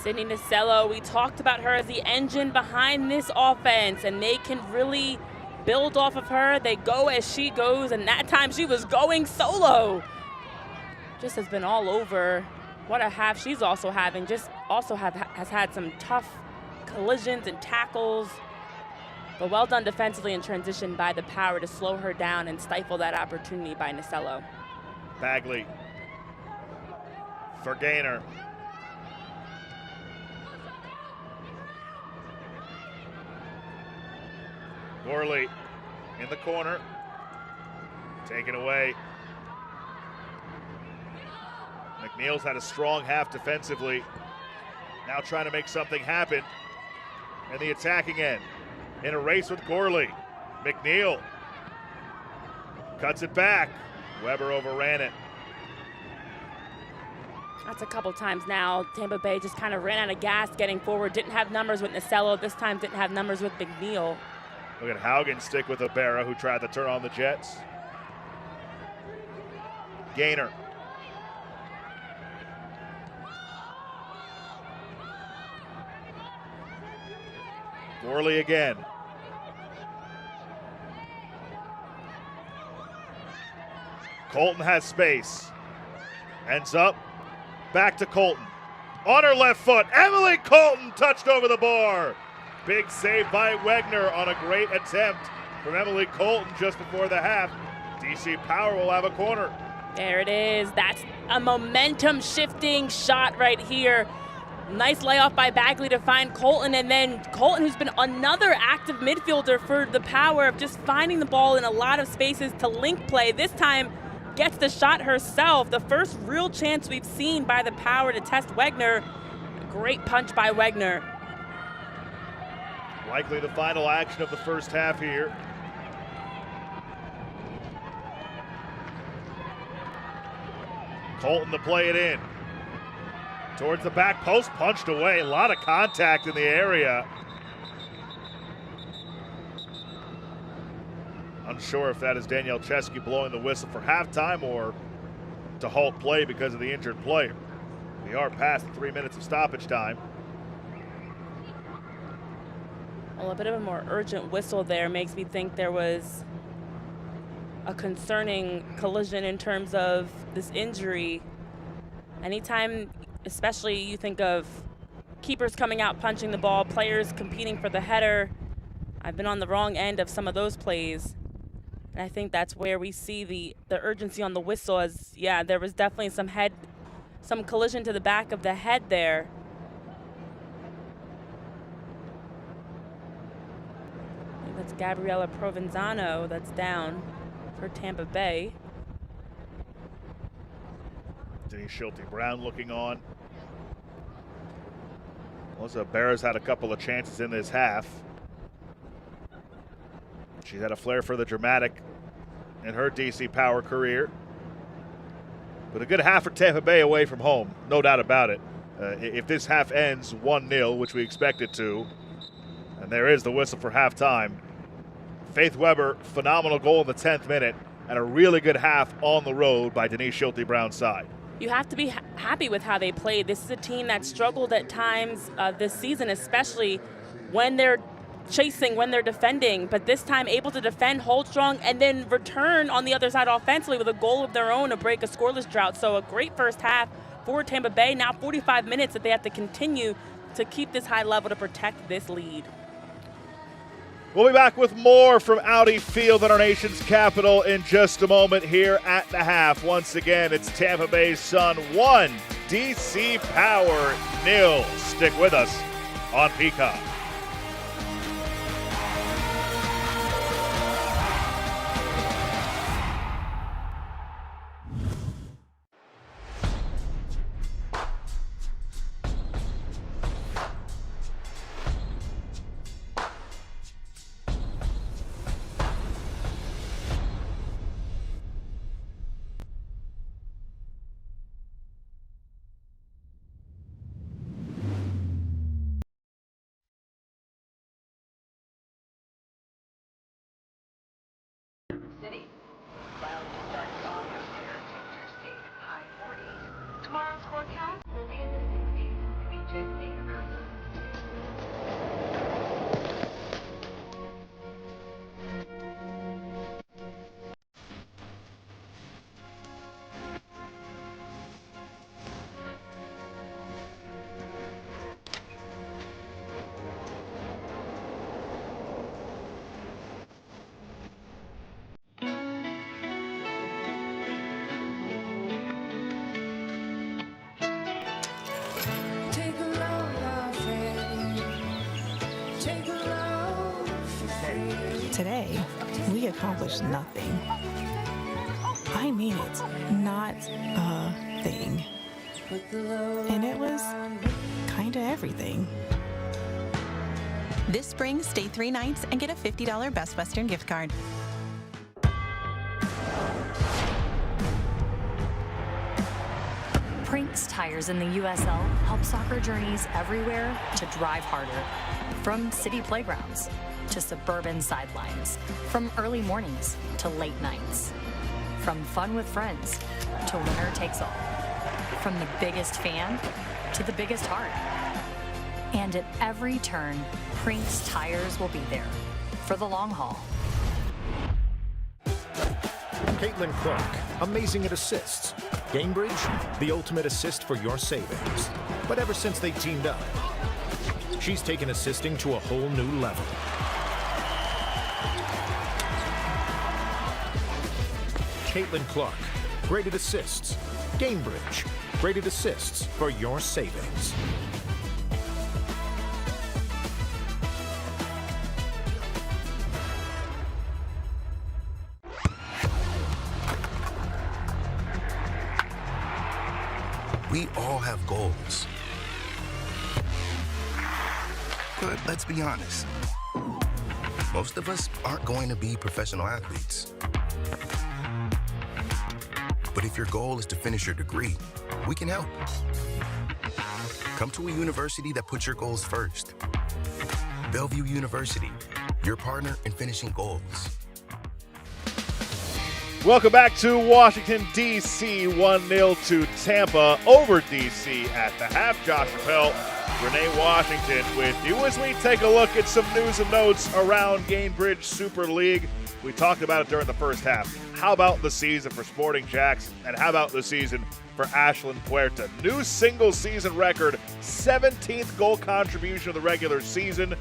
Sidney Nasello, we talked about her as the engine behind this offense, and they can really build off of her. They go as she goes, and that time she was going solo. Just has been all over. What a half she's also having. Just also has had some tough collisions and tackles. But well done defensively in transition by the Power to slow her down and stifle that opportunity by Nasello. Bagley for Gainer. Gorley in the corner. Taken away. McNeil's had a strong half defensively. Now trying to make something happen in the attacking end. In a race with Gorley. McNeil cuts it back. Weber overran it. That's a couple times now. Tampa Bay just kind of ran out of gas getting forward. Didn't have numbers with Nacello. This time didn't have numbers with McNeil. Look at Haugen stick with Ibarra, who tried to turn on the Jets. Gainer. Gorley again. Colton has space. Ends up back to Colton. On her left foot, Emily Colton touched over the bar. Big save by Wegner on a great attempt from Emily Colton just before the half. DC Power will have a corner. There it is. That's a momentum shifting shot right here. Nice layoff by Bagley to find Colton, and then Colton, who's been another active midfielder for the Power of just finding the ball in a lot of spaces to link play. This time gets the shot herself. The first real chance we've seen by the Power to test Wegner. Great punch by Wegner. Likely the final action of the first half here. Colton to play it in. Towards the back post, punched away. A lot of contact in the area. Unsure if that is Danielle Chesky blowing the whistle for halftime or to halt play because of the injured player. We are past the 3 minutes of stoppage time. Well, a bit of a more urgent whistle there makes me think there was a concerning collision in terms of this injury. Anytime, especially you think of keepers coming out punching the ball, players competing for the header. I've been on the wrong end of some of those plays. And I think that's where we see the urgency on the whistle as, yeah, there was definitely some collision to the back of the head there. I think that's Gabriella Provenzano that's down for Tampa Bay. Denise Schulte-Brown looking on. Melissa Barra's had a couple of chances in this half. She's had a flair for the dramatic in her DC Power career. But a good half for Tampa Bay away from home, no doubt about it. If this half ends 1-0, which we expect it to, and there is the whistle for halftime, Faith Weber, phenomenal goal in the 10th minute, and a really good half on the road by Denise Schulte-Brown's side. You have to be happy with how they played. This is a team that struggled at times this season, especially when they're chasing, when they're defending, but this time able to defend, hold strong, and then return on the other side offensively with a goal of their own to break a scoreless drought. So a great first half for Tampa Bay. Now 45 minutes that they have to continue to keep this high level to protect this lead. We'll be back with more from Audi Field in our nation's capital in just a moment here at the half. Once again, it's Tampa Bay Sun 1, DC Power 0. Stick with us on Peacock. City. Clouds starting off interstate high 40s. Tomorrow's forecast will be in the 60s. Featured Today, we accomplished nothing. I mean it, not a thing. And it was kind of everything. This spring, stay 3 nights and get a $50 Best Western gift card. Prinks Prinks tires in the USL help soccer journeys everywhere to drive harder. From city playgrounds to suburban sidelines. From early mornings to late nights. From fun with friends to winner takes all. From the biggest fan to the biggest heart. And at every turn, Prinks tires will be there for the long haul. Caitlin Clark, amazing at assists. Gainbridge, the ultimate assist for your savings. But ever since they teamed up, she's taken assisting to a whole new level. Caitlin Clark, great at assists. Gainbridge, great at assists for your savings. We all have goals. But let's be honest, most of us aren't going to be professional athletes. But if your goal is to finish your degree, we can help. Come to a university that puts your goals first. Bellevue University, your partner in finishing goals. Welcome back to Washington, D.C. 1-0 to Tampa over D.C. at the half. Josh Appel, Renee Washington with you as we take a look at some news and notes around Gainbridge Super League. We talked about it during the first half. How about the season for Sporting Jacks, and how about the season for Ashlyn Puerta? New single season record, 17th goal contribution of the regular season.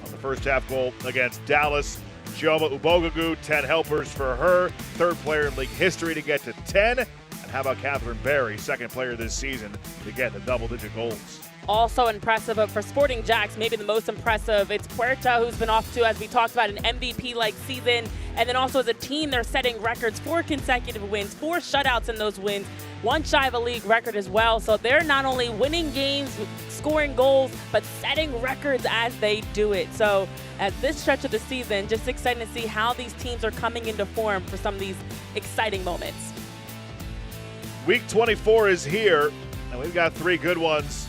On the first half goal against Dallas, Chioma Ubogagu, 10 helpers for her. Third player in league history to get to 10. And how about Catherine Berry, second player this season to get the double-digit goals. Also impressive, but for Sporting Jacks, maybe the most impressive, it's Puerta, who's been off to, as we talked about, an MVP-like season. And then also as a team, they're setting records, 4 consecutive wins, 4 shutouts in those wins, 1 shy of a league record as well. So they're not only winning games, scoring goals, but setting records as they do it. So at this stretch of the season, just excited to see how these teams are coming into form for some of these exciting moments. Week 24 is here, and we've got 3 good ones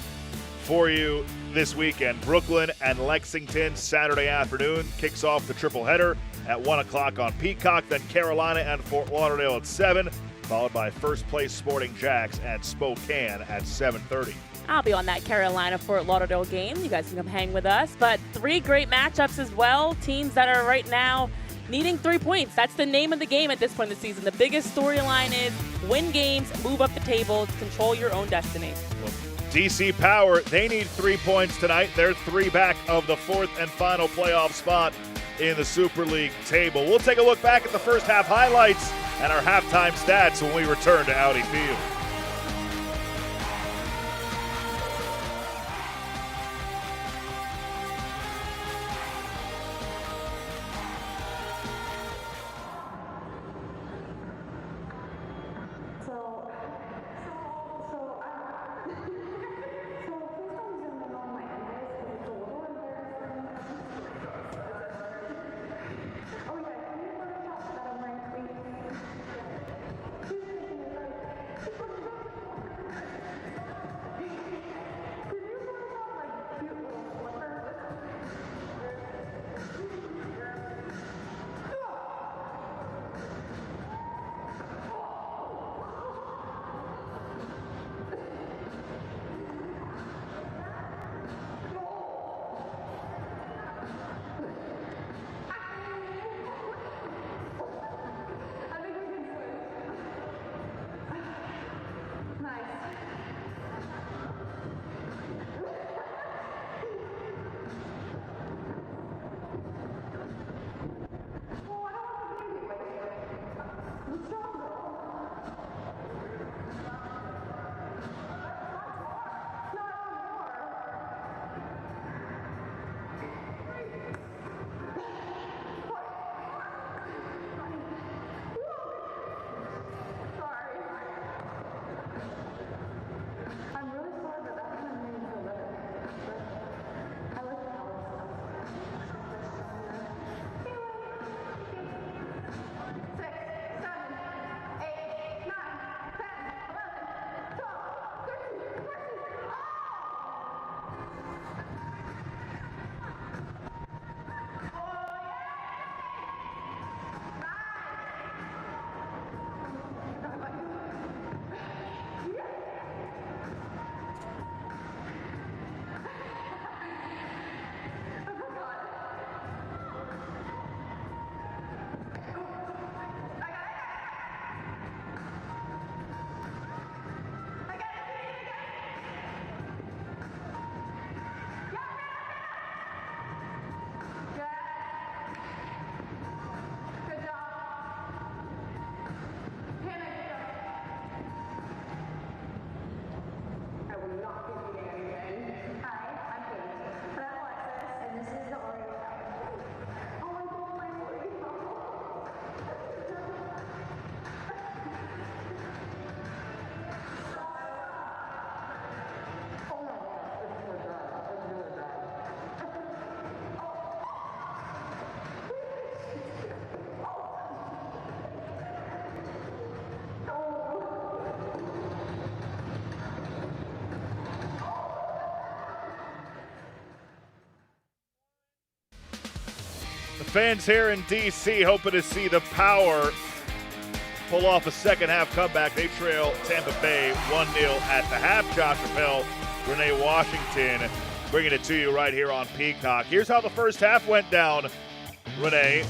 for you this weekend. Brooklyn and Lexington Saturday afternoon kicks off the triple header at 1 o'clock on Peacock. Then Carolina and Fort Lauderdale at 7, followed by first place Sporting Jacks and Spokane at 7:30. I'll be on that Carolina-Fort Lauderdale game. You guys can come hang with us. But 3 great matchups as well. Teams that are right now needing 3 points. That's the name of the game at this point in the season. The biggest storyline is win games, move up the table, control your own destiny. Well, DC Power, they need 3 points tonight. They're 3 back of the 4th and final playoff spot in the Super League table. We'll take a look back at the first half highlights and our halftime stats when we return to Audi Field. Fans here in D.C. hoping to see the Power pull off a second half comeback. They trail Tampa Bay 1-0 at the half. Josh Rappel, Renee Washington bringing it to you right here on Peacock. Here's how the first half went down, Renee.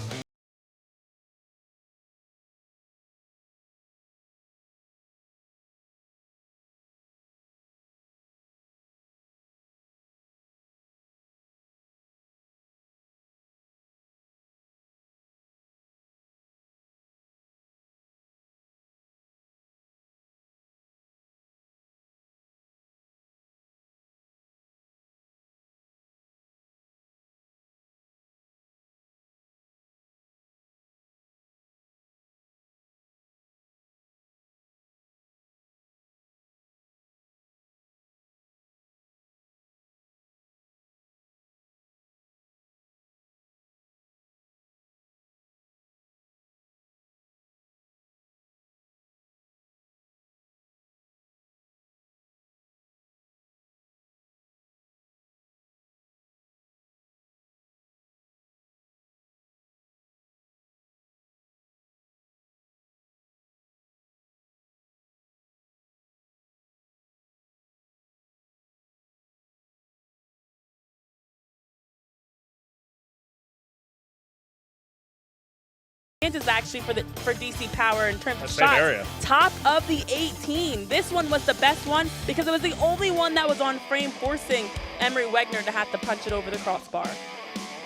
Is actually for DC Power in terms of Same shots. area. Top of the 18. This one was the best one because it was the only one that was on frame, forcing Emery Wegner to have to punch it over the crossbar.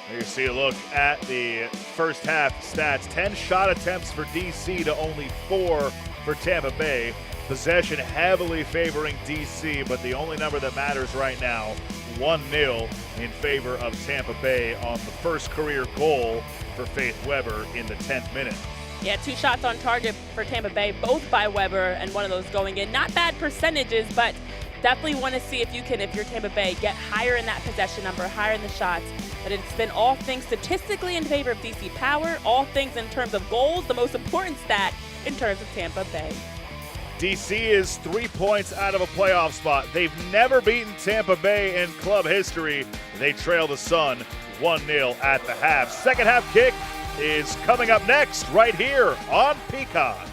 Here you see a look at the first half stats. 10 shot attempts for DC to only 4 for Tampa Bay. Possession heavily favoring DC, but the only number that matters right now, 1-0 in favor of Tampa Bay on the first career goal for Faith Weber in the 10th minute. Yeah, 2 shots on target for Tampa Bay, both by Weber, and one of those going in. Not bad percentages, but definitely want to see if you can, if you're Tampa Bay, get higher in that possession number, higher in the shots. But it's been all things statistically in favor of DC Power, all things in terms of goals, the most important stat in terms of Tampa Bay. DC is 3 points out of a playoff spot. They've never beaten Tampa Bay in club history. They trail the Sun 1-0 at the half. Second half kick is coming up next right here on Peacock.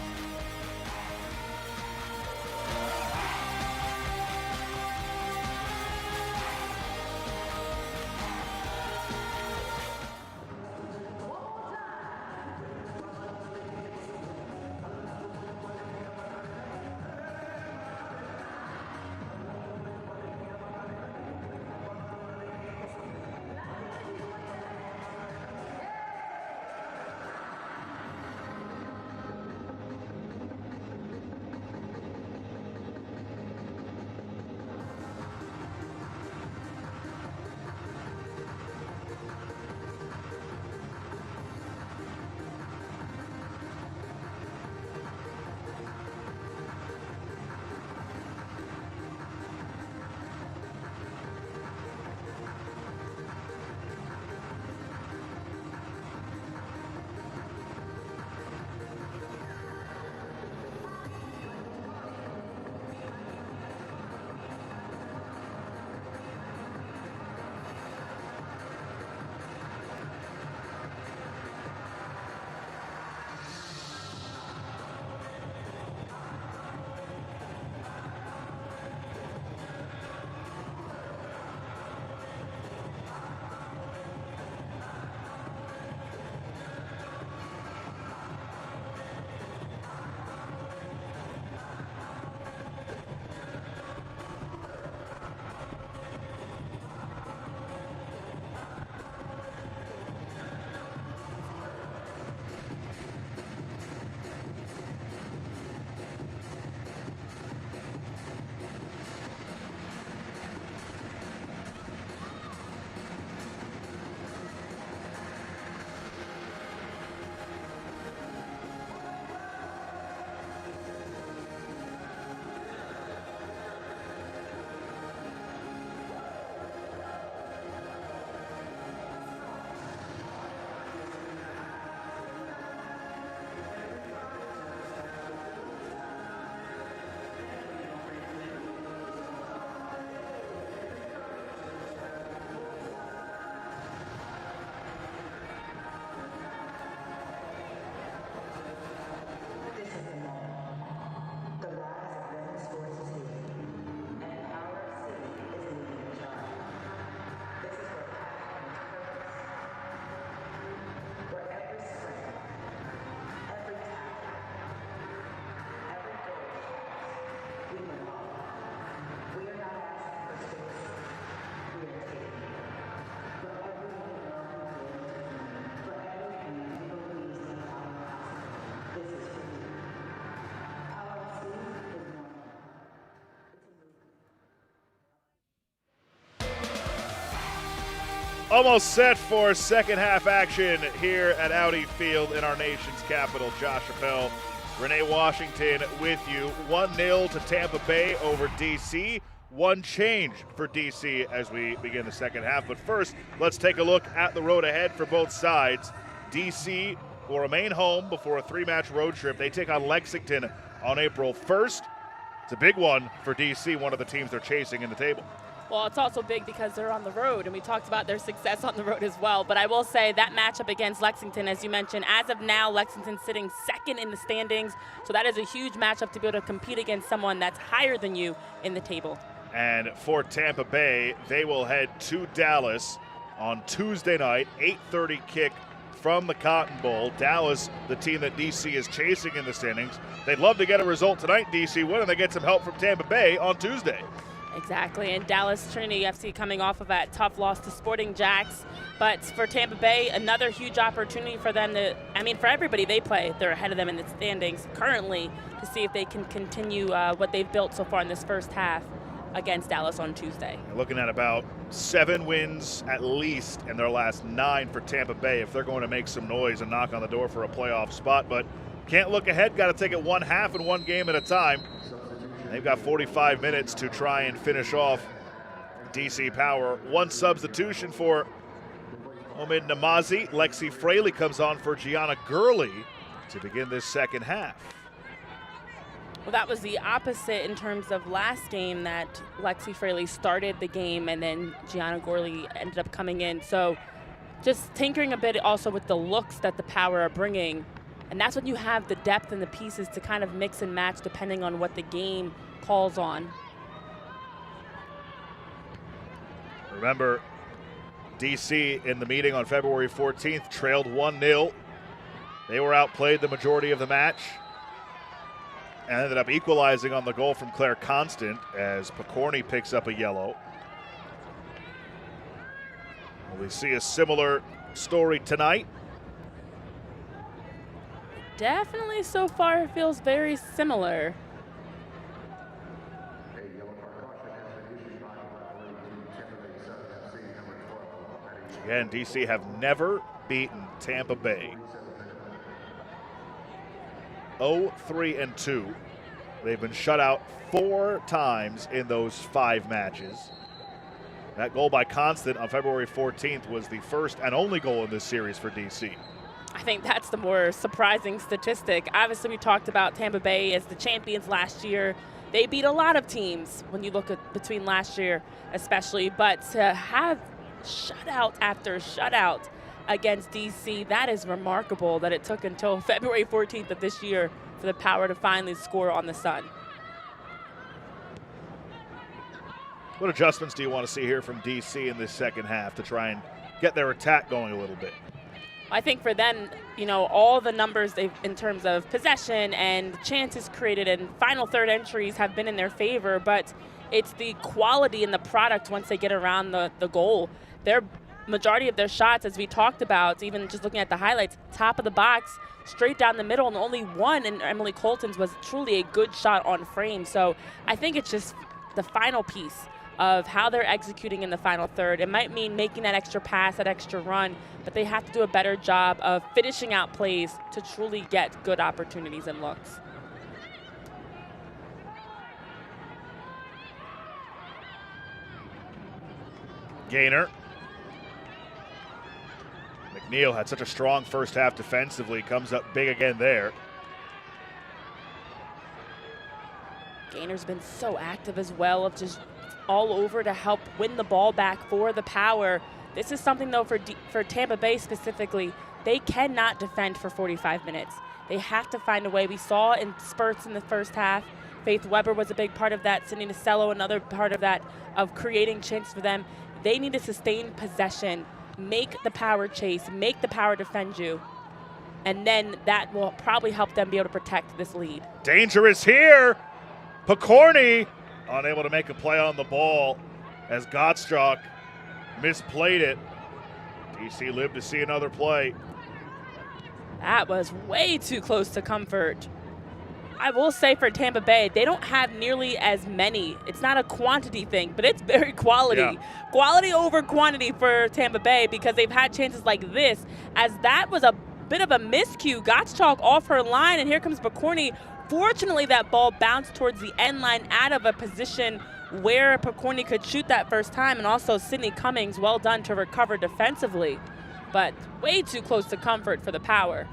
Almost set for second half action here at Audi Field in our nation's capital. Josh Appel, Renee Washington with you. 1-0 to Tampa Bay over DC. One change for DC as we begin the second half. But first, let's take a look at the road ahead for both sides. DC will remain home before a 3-match road trip. They take on Lexington on April 1st. It's a big one for DC, one of the teams they're chasing in the table. Well, it's also big because they're on the road, and we talked about their success on the road as well. But I will say that matchup against Lexington, as you mentioned, as of now, Lexington's sitting second in the standings. So that is a huge matchup to be able to compete against someone that's higher than you in the table. And for Tampa Bay, they will head to Dallas on Tuesday night, 8:30 kick from the Cotton Bowl. Dallas, the team that DC is chasing in the standings. They'd love to get a result tonight, DC win, and they get some help from Tampa Bay on Tuesday. Exactly, and Dallas Trinity FC coming off of that tough loss to Sporting Jacks. But for Tampa Bay, another huge opportunity for them to, for everybody they play, they're ahead of them in the standings currently, to see if they can continue what they've built so far in this first half against Dallas on Tuesday. You're looking at about 7 wins at least in their last 9 for Tampa Bay if they're going to make some noise and knock on the door for a playoff spot. But can't look ahead, got to take it one half and one game at a time. They've got 45 minutes to try and finish off DC Power. One substitution for Omid Namazi. Lexi Fraley comes on for Gianna Gurley to begin this second half. Well, that was the opposite in terms of last game, that Lexi Fraley started the game and then Gianna Gurley ended up coming in. So just tinkering a bit also with the looks that the Power are bringing. And that's when you have the depth and the pieces to kind of mix and match depending on what the game calls on. Remember, DC in the meeting on February 14th trailed 1-0. They were outplayed the majority of the match and ended up equalizing on the goal from Claire Constant as Picorni picks up a yellow. Will we see a similar story tonight? Definitely so far feels very similar. Again, DC have never beaten Tampa Bay. 0-3-2. They've been shut out 4 times in those 5 matches. That goal by Constant on February 14th was the first and only goal in this series for DC. I think that's the more surprising statistic. Obviously, we talked about Tampa Bay as the champions last year. They beat a lot of teams when you look at between last year especially, but to have shutout after shutout against DC, that is remarkable that it took until February 14th of this year for the Power to finally score on the Sun. What adjustments do you want to see here from DC in this second half to try and get their attack going a little bit? I think for them, all the numbers they've in terms of possession and chances created and final third entries have been in their favor, but it's the quality in the product once they get around the goal. Their majority of their shots, as we talked about, even just looking at the highlights, top of the box, straight down the middle, and only one in Emily Colton's was truly a good shot on frame. So I think it's just the final piece of how they're executing in the final third. It might mean making that extra pass, that extra run, but they have to do a better job of finishing out plays to truly get good opportunities and looks. Gainer. McNeil had such a strong first half defensively, comes up big again there. Gainer's been so active as well, of just all over to help win the ball back for the Power. This is something, though, for Tampa Bay specifically. They cannot defend for 45 minutes. They have to find a way. We saw in spurts in the first half. Faith Weber was a big part of that. Cindy Nacello, another part of that, of creating chances for them. They need to sustain possession, make the Power chase, make the Power defend you, and then that will probably help them be able to protect this lead. Dangerous here. Picorni unable to make a play on the ball as Gottschalk misplayed it. DC lived to see another play. That was way too close to comfort. I will say for Tampa Bay, they don't have nearly as many. It's not a quantity thing, but it's very quality. Yeah. Quality over quantity for Tampa Bay, because they've had chances like this, as that was a bit of a miscue. Gottschalk off her line, and here comes Picorni. Fortunately, that ball bounced towards the end line out of a position where Picorni could shoot that first time, and also Sydney Cummings, well done to recover defensively, but way too close to comfort for the Power.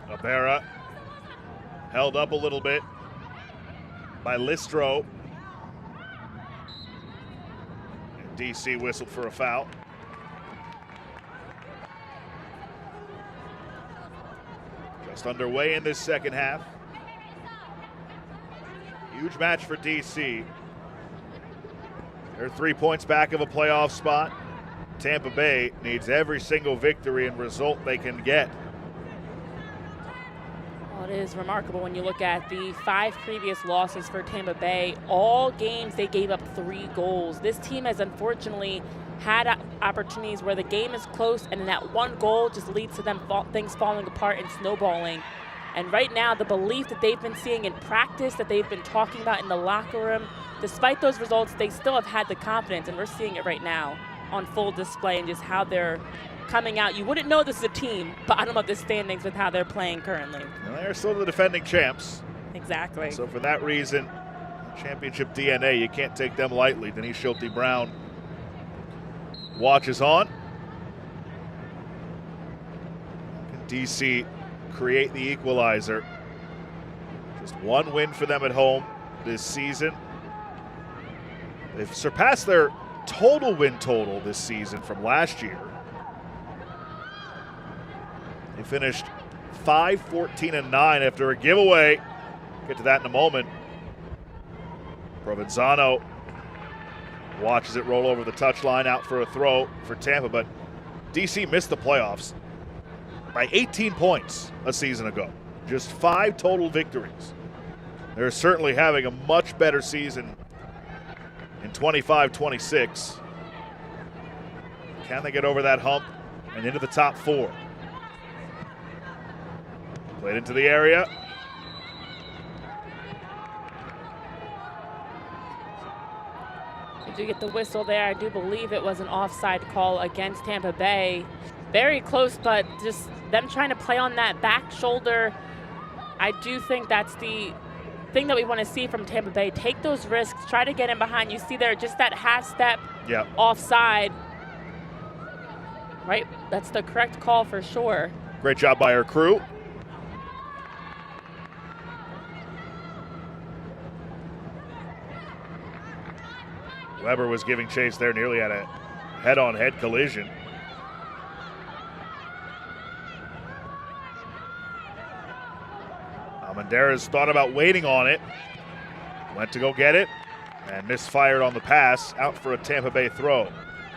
Abera held up a little bit by Listro. And DC whistled for a foul. Just underway in this second half. Huge match for DC. They're 3 points back of a playoff spot. Tampa Bay needs every single victory and result they can get. It is remarkable when you look at the 5 previous losses for Tampa Bay. All games they gave up 3 goals. This team has unfortunately had opportunities where the game is close, and then that one goal just leads to them things falling apart and snowballing. And right now, the belief that they've been seeing in practice, that they've been talking about in the locker room, despite those results, they still have had the confidence, and we're seeing it right now on full display and just how they're coming out. You wouldn't know this is a team bottom of the standings with how they're playing currently. And they're still the defending champs. Exactly. So for that reason, championship DNA, you can't take them lightly. Denise Schulte-Brown watches on. Can DC create the equalizer? Just one win for them at home this season. They've surpassed their total win total this season from last year. They finished 5-14-9 after a giveaway. Get to that in a moment. Provenzano watches it roll over the touchline, out for a throw for Tampa, but DC missed the playoffs by 18 points a season ago. Just 5 total victories. They're certainly having a much better season in 25-26. Can they get over that hump and into the top 4? Played into the area. Did you get the whistle there? I do believe it was an offside call against Tampa Bay. Very close, but just them trying to play on that back shoulder. I do think that's the thing that we want to see from Tampa Bay. Take those risks, try to get in behind. You see there just that half step offside. Right, that's the correct call for sure. Great job by our crew. Weber was giving chase there, nearly had a head-on-head collision. Almendarez thought about waiting on it. Went to go get it and misfired on the pass, out for a Tampa Bay throw.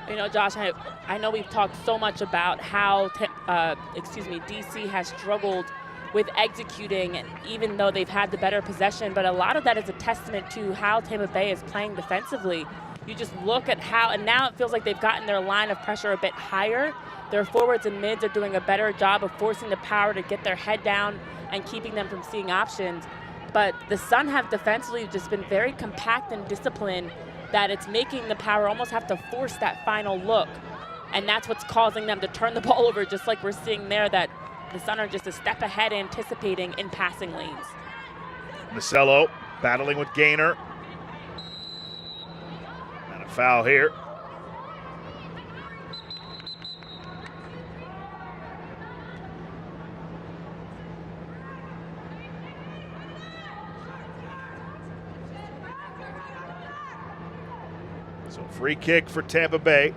You know, Josh, I know we've talked so much about how DC has struggled with executing, even though they've had the better possession, but a lot of that is a testament to how Tampa Bay is playing defensively. You just look at how, and now it feels like they've gotten their line of pressure a bit higher. Their forwards and mids are doing a better job of forcing the Power to get their head down and keeping them from seeing options. But the Sun have defensively just been very compact and disciplined, that it's making the Power almost have to force that final look. And that's what's causing them to turn the ball over, just like we're seeing there, that the Sun are just a step ahead anticipating in passing lanes. Macello battling with Gaynor. And a foul here. So free kick for Tampa Bay.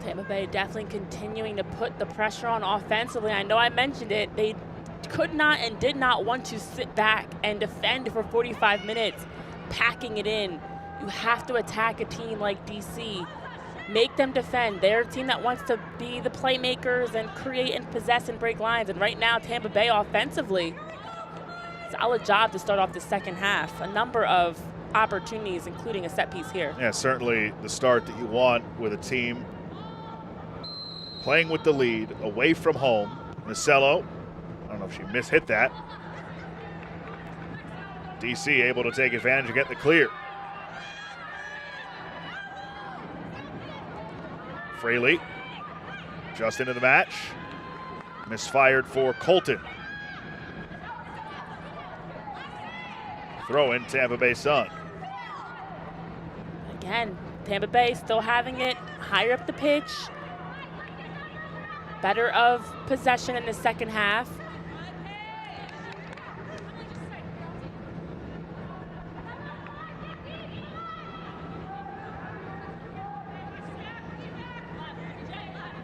Tampa Bay definitely continuing to put the pressure on offensively. I know I mentioned it. They could not and did not want to sit back and defend for 45 minutes, packing it in. You have to attack a team like DC. Make them defend. They're a team that wants to be the playmakers and create and possess and break lines. And right now, Tampa Bay offensively, Solid job to start off the second half. A number of opportunities, including a set piece here. Yeah, certainly the start that you want with a team playing with the lead away from home. Nacello, I don't know if she mishit that. DC able to take advantage and get the clear. Fraley just into the match. Misfired for Colton. Throw in Tampa Bay Sun. Again, Tampa Bay still having it higher up the pitch. Better of possession in the second half.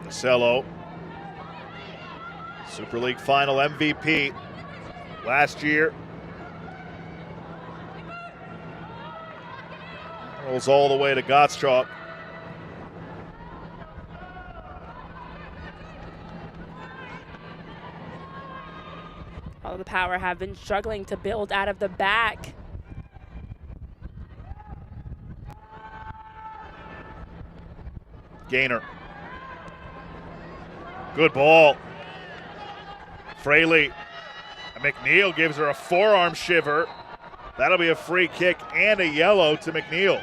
Nacello, Super League final MVP last year. Rolls all the way to Gottschalk. All the Power have been struggling to build out of the back. Gainer. Good ball. Fraley. McNeil gives her a forearm shiver. That'll be a free kick and a yellow to McNeil.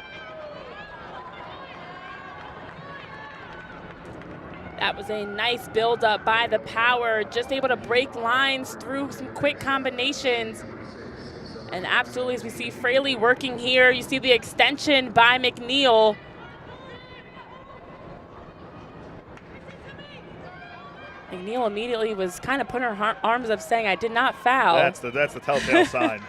That was a nice build-up by the Power, just able to break lines through some quick combinations. And absolutely, as we see Fraley working here, you see the extension by McNeil. McNeil immediately was kind of putting her arms up saying, I did not foul. That's the telltale sign.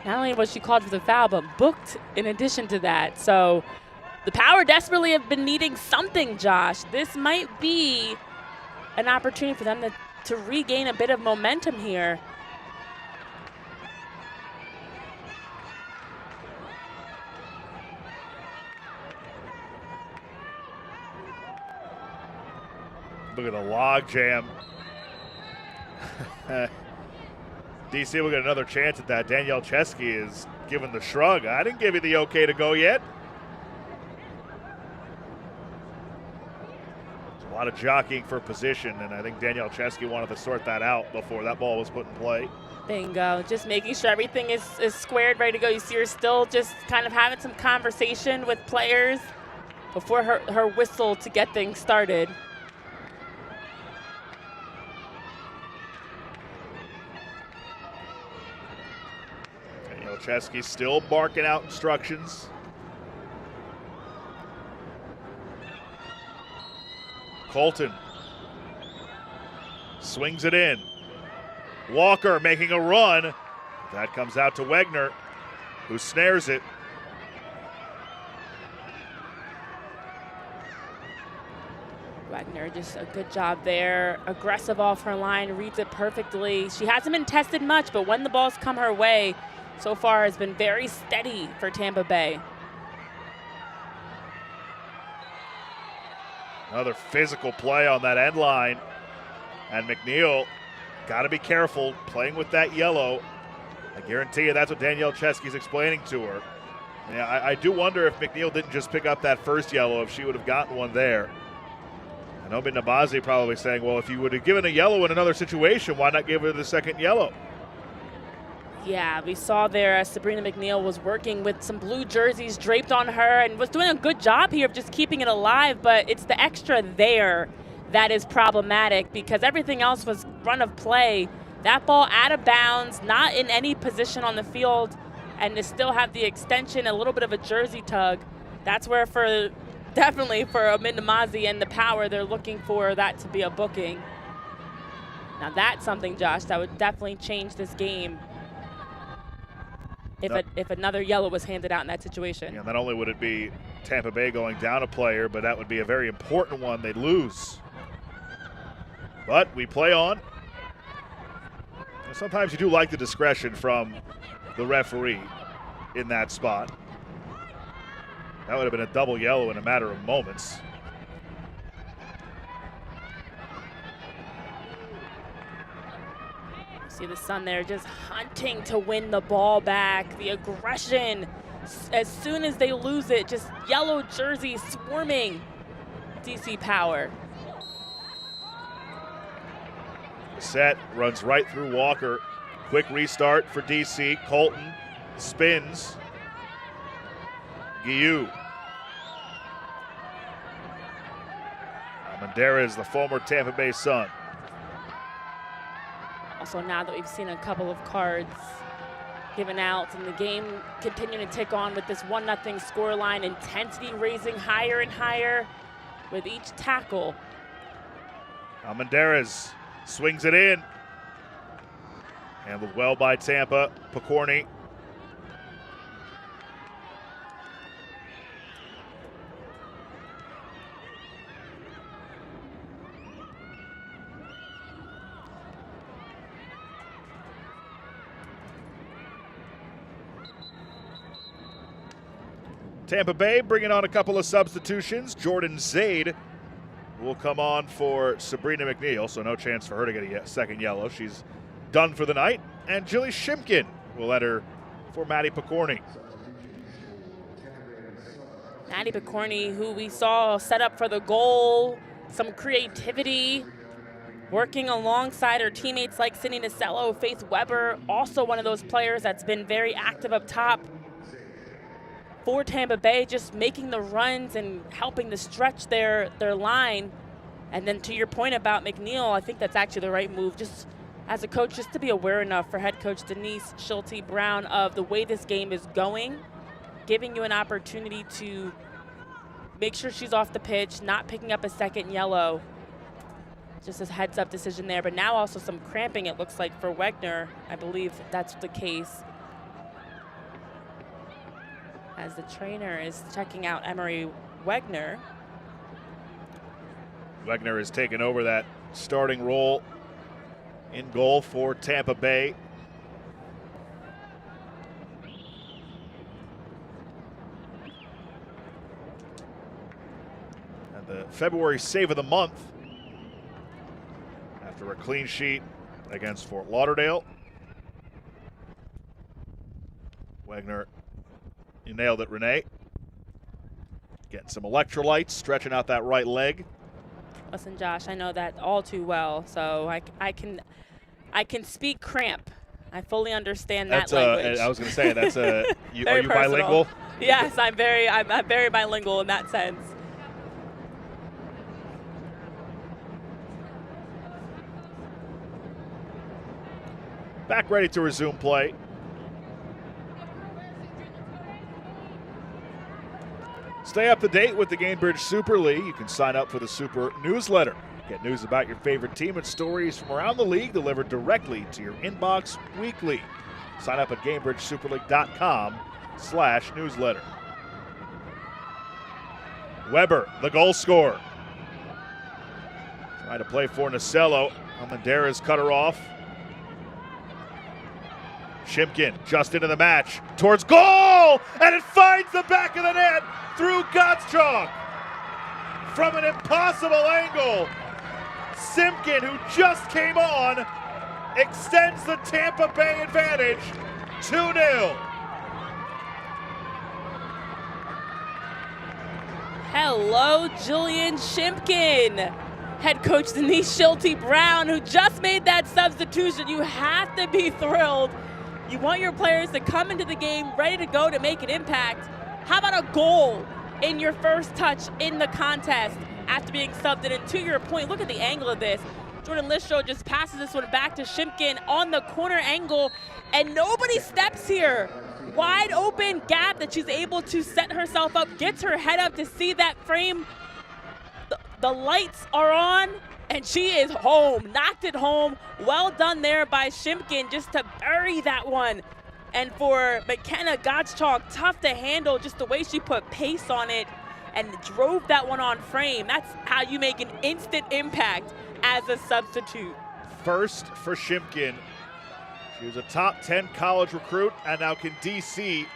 Not only was she called for the foul, but booked in addition to that. So the Power desperately have been needing something, Josh. This might be an opportunity for them to regain a bit of momentum here. Look at the log jam. DC will get another chance at that. Danielle Chesky is giving the shrug. I didn't give you the okay to go yet. There's a lot of jockeying for position, and I think Danielle Chesky wanted to sort that out before that ball was put in play. Bingo. Just making sure everything is squared, ready to go. You see her still just kind of having some conversation with players before her whistle to get things started. Chesky still barking out instructions. Colton swings it in. Walker making a run. That comes out to Wegner, who snares it. Wagner, just a good job there. Aggressive off her line, reads it perfectly. She hasn't been tested much, but when the balls come her way, so far has been very steady for Tampa Bay. Another physical play on that end line. And McNeil, got to be careful playing with that yellow. I guarantee you that's what Danielle Chesky's explaining to her. Yeah, I do wonder if McNeil didn't just pick up that first yellow, if she would have gotten one there. And Obin Nabazi probably saying, well, if you would have given a yellow in another situation, why not give her the second yellow? Yeah, we saw there Sabrina McNeil was working with some blue jerseys draped on her and was doing a good job here of just keeping it alive, but it's the extra there that is problematic because everything else was run of play. That ball out of bounds, not in any position on the field, and to still have the extension, a little bit of a jersey tug. That's where definitely for Obin Nabazi and the Power, they're looking for that to be a booking. Now that's something, Josh, that would definitely change this game. If another yellow was handed out in that situation. Yeah, not only would it be Tampa Bay going down a player, but that would be a very important one they'd lose. But we play on. And sometimes you do like the discretion from the referee in that spot. That would have been a double yellow in a matter of moments. See the Sun there just hunting to win the ball back. The aggression, as soon as they lose it, just yellow jerseys swarming DC Power. Set runs right through Walker. Quick restart for DC. Colton spins. Guiu. Almendarez, the former Tampa Bay Sun. Also, now that we've seen a couple of cards given out and the game continuing to tick on with this 1-0 scoreline, intensity raising higher and higher with each tackle. Almendarez swings it in. Handled well by Tampa. Picorni. Tampa Bay bringing on a couple of substitutions. Jordan Zaid will come on for Sabrina McNeil, so no chance for her to get a second yellow. She's done for the night. And Jilly Shimkin will enter for Maddie Picorni. Maddie Picorni, who we saw set up for the goal, some creativity, working alongside her teammates like Sydney Nacello, Faith Weber, also one of those players that's been very active up top for Tampa Bay, just making the runs and helping to stretch their line. And then to your point about McNeil, I think that's actually the right move. Just as a coach, just to be aware enough for head coach Denise Schulte-Brown of the way this game is going, giving you an opportunity to make sure she's off the pitch, not picking up a second yellow. Just a heads-up decision there. But now also some cramping, it looks like, for Wegner. I believe that's the case, as the trainer is checking out Emery Wegner. Wegner has taken over that starting role in goal for Tampa Bay. And the February save of the month after a clean sheet against Fort Lauderdale. Wegner, you nailed it, Renee. Getting some electrolytes, stretching out that right leg. Listen, Josh, I know that all too well, so I can speak cramp. I fully understand that language. I was going to say, that's a. Are you personal. bilingual? Yes, I'm very bilingual in that sense. Back ready to resume play. Stay up to date with the Gainbridge Super League. You can sign up for the Super newsletter. Get news about your favorite team and stories from around the league delivered directly to your inbox weekly. Sign up at GainbridgeSuperLeague.com/newsletter. Weber, the goal scorer. Trying to play for Nacello. Almendarez cut her off. Shimkin just into the match, towards goal, and it finds the back of the net through Gottschalk. From an impossible angle, Simpkin, who just came on, extends the Tampa Bay advantage, 2-0. Hello, Julian Shimkin. Head coach Denise Schulte-Brown, who just made that substitution. You have to be thrilled. You want your players to come into the game ready to go to make an impact. How about a goal in your first touch in the contest after being subbed in? And to your point, look at the angle of this. Jordan Listro just passes this one back to Shimkin on the corner angle, and nobody steps here. Wide open gap that she's able to set herself up, gets her head up to see that frame. The lights are on, and she is home, knocked it home. Well done there by Shimkin just to bury that one. And for McKenna Gottschalk, tough to handle, just the way she put pace on it and drove that one on frame. That's how you make an instant impact as a substitute. First for Shimkin. She was a top 10 college recruit, and now can DC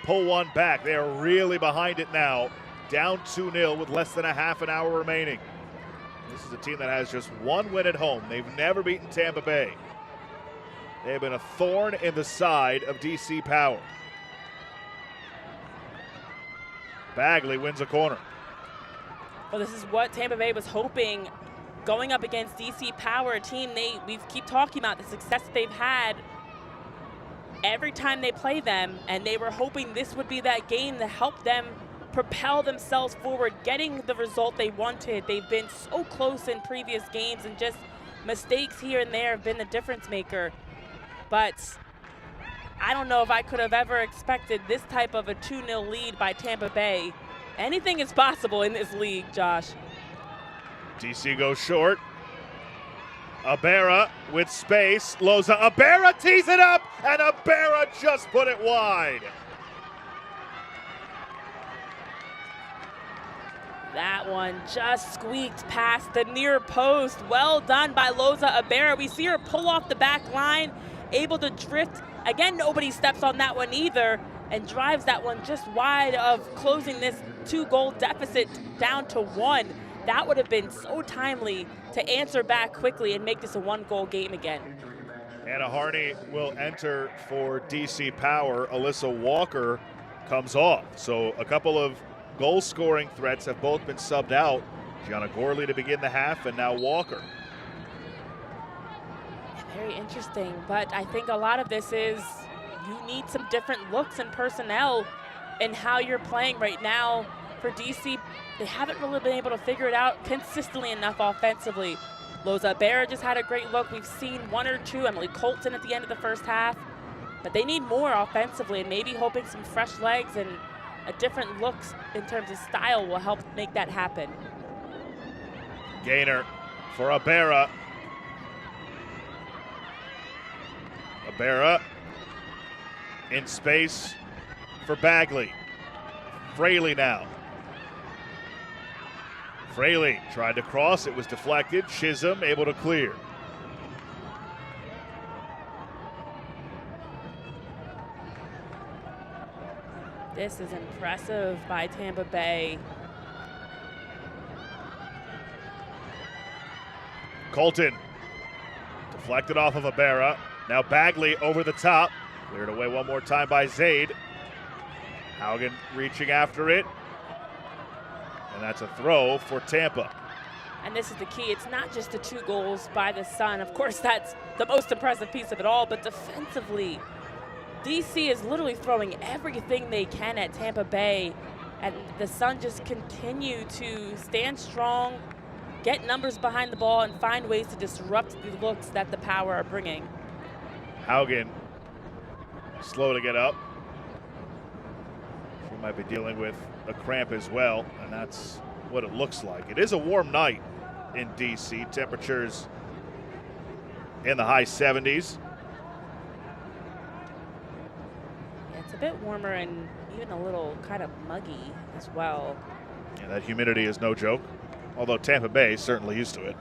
pull one back? They are really behind it now, down 2-0 with less than a half an hour remaining. This is a team that has just one win at home. They've never beaten Tampa Bay. They have been a thorn in the side of DC Power. Bagley wins a corner. Well, this is what Tampa Bay was hoping going up against DC Power, a team we keep talking about the success that they've had every time they play them, and they were hoping this would be that game to help them propel themselves forward, getting the result they wanted. They've been so close in previous games, and just mistakes here and there have been the difference maker. But I don't know if I could have ever expected this type of a 2-0 lead by Tampa Bay. Anything is possible in this league, Josh. DC goes short. Abera with space. Loza. Abera tees it up, and Abera just put it wide. That one just squeaked past the near post. Well done by Loza Abera. We see her pull off the back line, able to drift. Again, nobody steps on that one either, and drives that one just wide of closing this 2-goal deficit down to 1. That would have been so timely to answer back quickly and make this a 1-goal game again. Anna Harney will enter for DC Power. Alyssa Walker comes off. So a couple of goal-scoring threats have both been subbed out. Gianna Gorley to begin the half, and now Walker. Very interesting, but I think a lot of this is you need some different looks and personnel in how you're playing right now. For DC, they haven't really been able to figure it out consistently enough offensively. Loza Abera just had a great look. We've seen one or two, Emily Colton at the end of the first half, but they need more offensively, and maybe hoping some fresh legs and a different looks in terms of style will help make that happen. Gainer for Abera. Abera in space for Bagley. Fraley now. Fraley tried to cross, it was deflected. Chisholm able to clear. This is impressive by Tampa Bay. Colton deflected off of Abera. Now Bagley over the top. Cleared away one more time by Zaid. Haugen reaching after it. And that's a throw for Tampa. And this is the key. It's not just the 2 goals by the Sun. Of course, that's the most impressive piece of it all. But defensively, DC is literally throwing everything they can at Tampa Bay. And the Sun just continue to stand strong, get numbers behind the ball, and find ways to disrupt the looks that the Power are bringing. Haugen slow to get up. She might be dealing with a cramp as well, and that's what it looks like. It is a warm night in DC. Temperatures in the high 70s. Yeah, it's a bit warmer and even a little kind of muggy as well. Yeah, that humidity is no joke, although Tampa Bay is certainly used to it.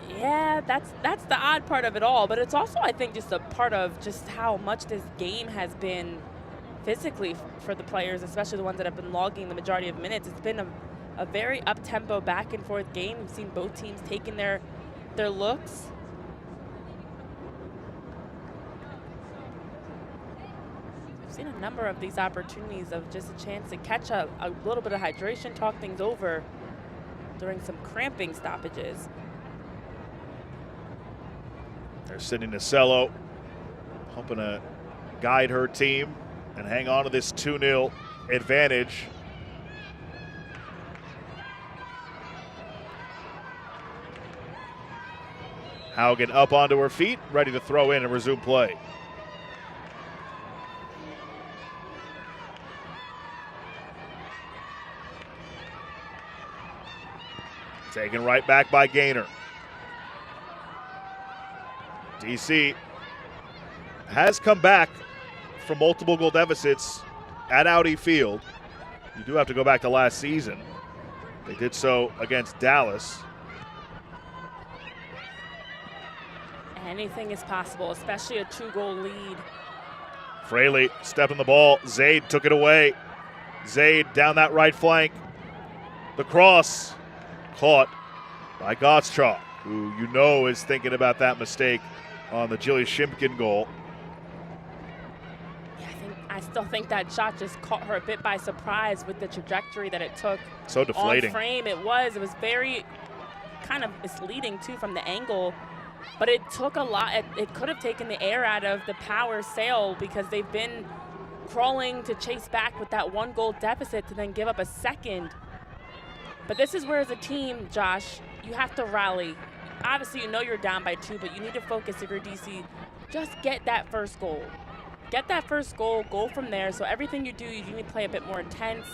Yeah, that's the odd part of it all, but it's also, I think, just a part of just how much this game has been physically for the players, especially the ones that have been logging the majority of minutes. It's been a very up-tempo, back-and-forth game. We've seen both teams taking their looks. We've seen a number of these opportunities of just a chance to catch a little bit of hydration, talk things over during some cramping stoppages. There's Sydney Nacello hoping to guide her team and hang on to this 2-0 advantage. Haugen up onto her feet, ready to throw in and resume play. Taken right back by Gainer. DC has come back from multiple goal deficits at Audi Field. You do have to go back to last season. They did so against Dallas. Anything is possible, especially a 2-goal lead. Fraley stepped on the ball. Zaid took it away. Zaid down that right flank. The cross caught by Gottschalk, who you know is thinking about that mistake on the Jilly Shimpkin goal. Yeah, I still think that shot just caught her a bit by surprise with the trajectory that it took. So deflating. On frame, it was very kind of misleading too from the angle, but it took a lot. It could have taken the air out of the Power sail, because they've been crawling to chase back with that 1-goal deficit to then give up a second. But this is where, as a team, Josh, you have to rally. Obviously, you know you're down by 2, but you need to focus if you're DC. Just get that first goal. Get that first goal, go from there. So everything you do, you need to play a bit more intense,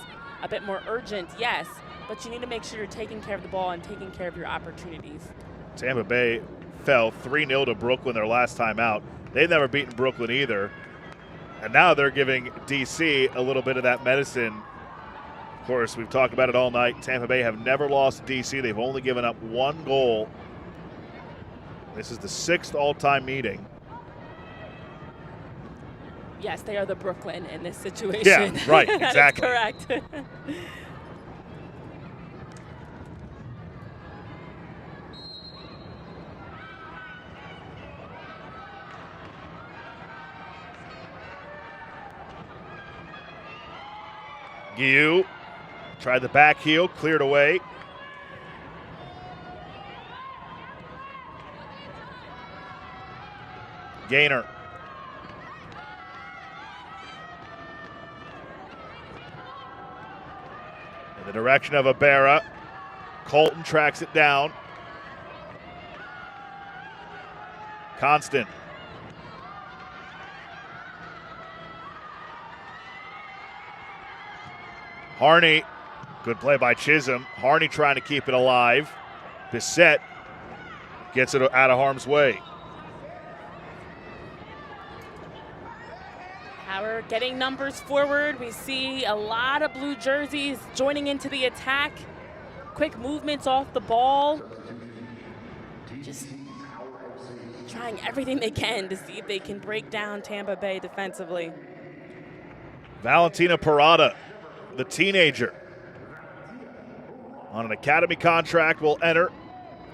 a bit more urgent, yes, but you need to make sure you're taking care of the ball and taking care of your opportunities. Tampa Bay fell 3-0 to Brooklyn their last time out. They've never beaten Brooklyn either. And now they're giving DC a little bit of that medicine. Of course, we've talked about it all night. Tampa Bay have never lost to DC. They've only given up 1 goal. This is the 6th all-time meeting. Yes, they are the Brooklyn in this situation. Yeah, right, exactly. That's correct. Guiu tried the back heel, cleared away. Gainer. In the direction of Ibarra. Colton tracks it down. Constant. Harney, good play by Chisholm. Harney trying to keep it alive. Bissett gets it out of harm's way. Power getting numbers forward. We see a lot of blue jerseys joining into the attack. Quick movements off the ball. Just trying everything they can to see if they can break down Tampa Bay defensively. Valentina Parada, the teenager, on an academy contract, will enter.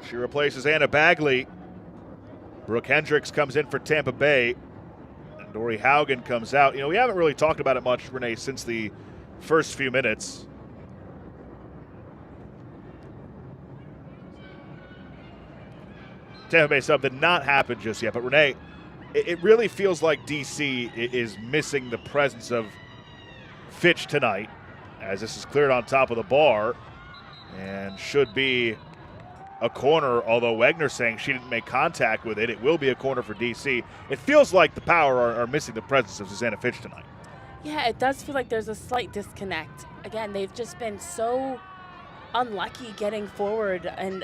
She replaces Anna Bagley. Brooke Hendricks comes in for Tampa Bay. And Dory Haugen comes out. You know, we haven't really talked about it much, Renee, since the first few minutes. Tampa Bay sub did not happen just yet, but Renee, it really feels like DC is missing the presence of Fitch tonight, as this is cleared on top of the bar and should be a corner, although Wegner saying she didn't make contact with it. It will be a corner for DC. It feels like the Power are missing the presence of Susanna Fitch tonight. Yeah, it does feel like there's a slight disconnect. Again, they've just been so unlucky getting forward and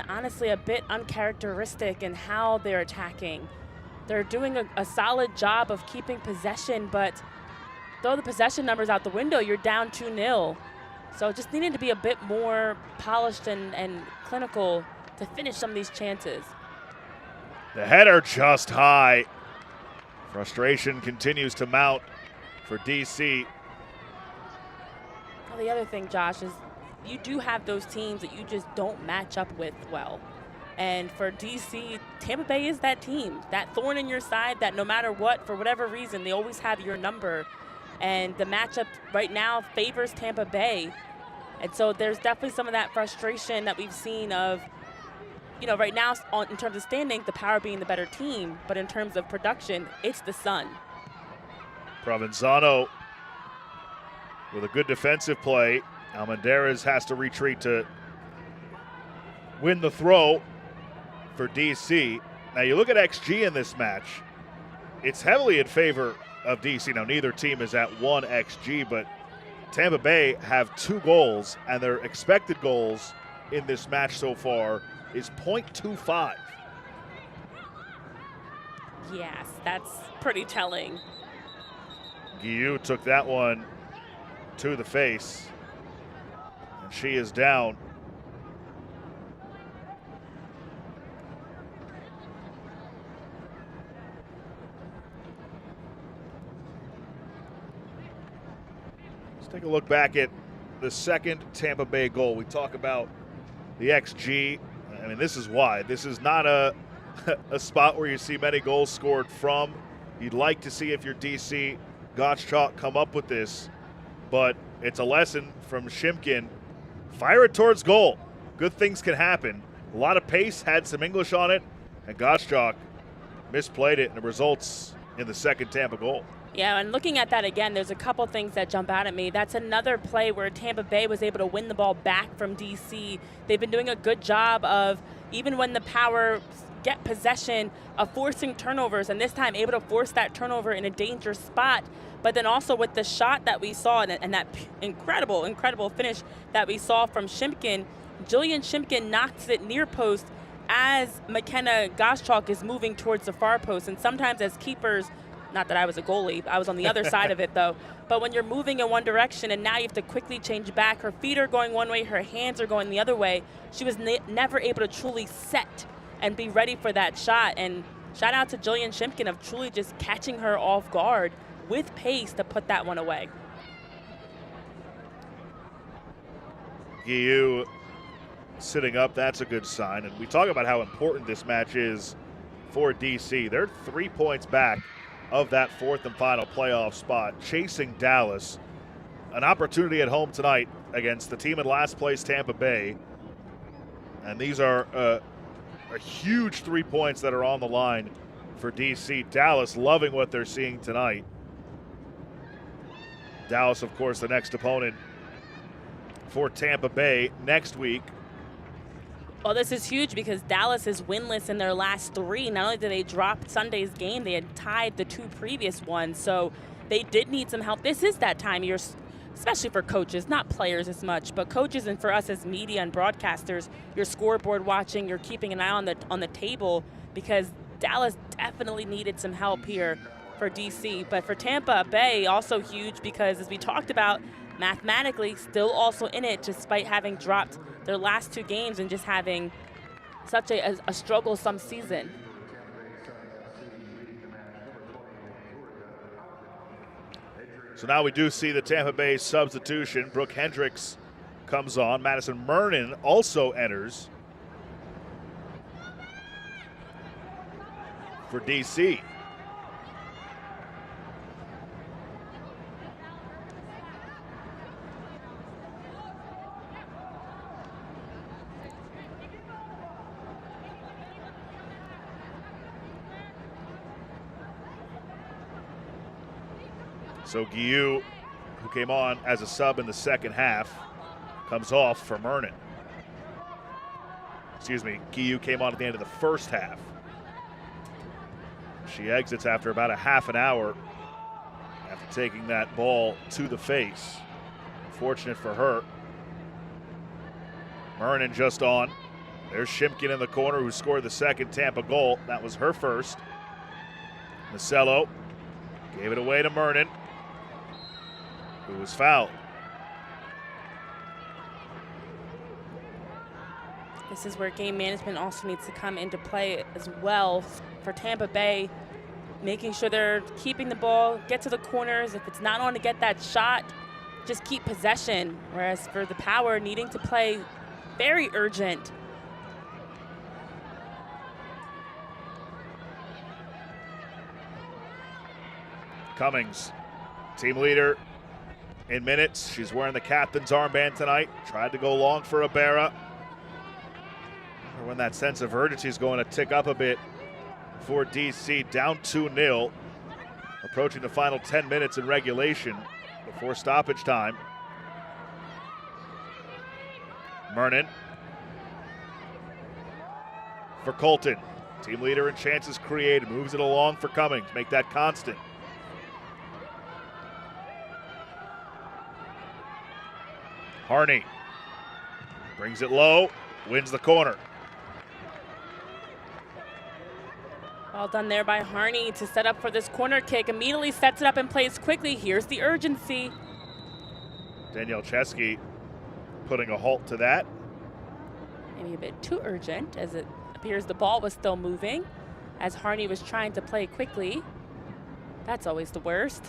honestly a bit uncharacteristic in how they're attacking. They're doing a solid job of keeping possession, but throw the possession numbers out the window, you're down 2-0. So just needing to be a bit more polished and clinical to finish some of these chances. The header just high. Frustration continues to mount for DC. Well, the other thing, Josh, is you do have those teams that you just don't match up with well. And for DC, Tampa Bay is that team, that thorn in your side that no matter what, for whatever reason, they always have your number. And the matchup right now favors Tampa Bay. And so there's definitely some of that frustration that we've seen of, you know, right now in terms of standing, the Power being the better team. But in terms of production, it's the Sun. Provenzano with a good defensive play. Almendarez has to retreat to win the throw for DC. Now you look at XG in this match, it's heavily in favor of DC. Now neither team is at 1 XG, but Tampa Bay have 2 goals, and their expected goals in this match so far is .25. Yes, that's pretty telling. Guiu took that one to the face, and she is down. Let's take a look back at the second Tampa Bay goal. We talk about the XG. I mean, this is why. This is not a a spot where you see many goals scored from. You'd like to see if you're DC, Gottschalk come up with this, but it's a lesson from Shimkin. Fire it towards goal. Good things can happen. A lot of pace, had some English on it, and Gottschalk misplayed it, and it results in the second Tampa goal. Yeah, and looking at that again, there's a couple things that jump out at me. That's another play where Tampa Bay was able to win the ball back from DC. They've been doing a good job of, even when the Power get possession, of forcing turnovers, and this time able to force that turnover in a dangerous spot. But then also with the shot that we saw and that incredible finish that we saw from Shimkin, Julian Shimkin knocks it near post as McKenna Gottschalk is moving towards the far post. And sometimes as keepers, not that I was a goalie, I was on the other side of it though, but when you're moving in one direction and now you have to quickly change back, her feet are going one way, her hands are going the other way, she was never able to truly set and be ready for that shot. And shout out to Julian Shimkin of truly just catching her off guard with pace to put that one away. Guillou sitting up, that's a good sign. And we talk about how important this match is for DC. They're 3 points back of that fourth and final playoff spot, chasing Dallas. An opportunity at home tonight against the team in last place, Tampa Bay. And these are a huge 3 points that are on the line for DC. Dallas loving what they're seeing tonight. Dallas, of course, the next opponent for Tampa Bay next week. Well, this is huge because Dallas is winless in their last 3. Not only did they drop Sunday's game, they had tied the 2 previous ones. So they did need some help. This is that time of year, especially for coaches, not players as much, but coaches and for us as media and broadcasters, you're scoreboard watching, you're keeping an eye on the table, because Dallas definitely needed some help here for DC. But for Tampa Bay, also huge because, as we talked about, mathematically still also in it despite having dropped their last 2 games and just having such a struggle-some season. So now we do see the Tampa Bay substitution. Brooke Hendricks comes on. Madison Murnin also enters for DC. So Guillou, who came on as a sub in the second half, comes off for Murnin. Excuse me, Guillou came on at the end of the first half. She exits after about a half an hour after taking that ball to the face. Fortunate for her. Murnin just on. There's Shimkin in the corner, who scored the second Tampa goal. That was her first. Macello gave it away to Murnin, who was fouled. This is where game management also needs to come into play as well for Tampa Bay, making sure they're keeping the ball, get to the corners. If it's not on to get that shot, just keep possession. Whereas for the Power, needing to play very urgent. Cummings, team leader in minutes. She's wearing the captain's armband tonight. Tried to go long for Ibarra. When that sense of urgency is going to tick up a bit for DC, down 2-0. Approaching the final 10 minutes in regulation before stoppage time. Murnin for Colton. Team leader in chances created. Moves it along for Cummings. Make that constant. Harney brings it low, wins the corner. Well done there by Harney to set up for this corner kick. Immediately sets it up and plays quickly. Here's the urgency. Danielle Chesky putting a halt to that. Maybe a bit too urgent, as it appears the ball was still moving as Harney was trying to play quickly. That's always the worst.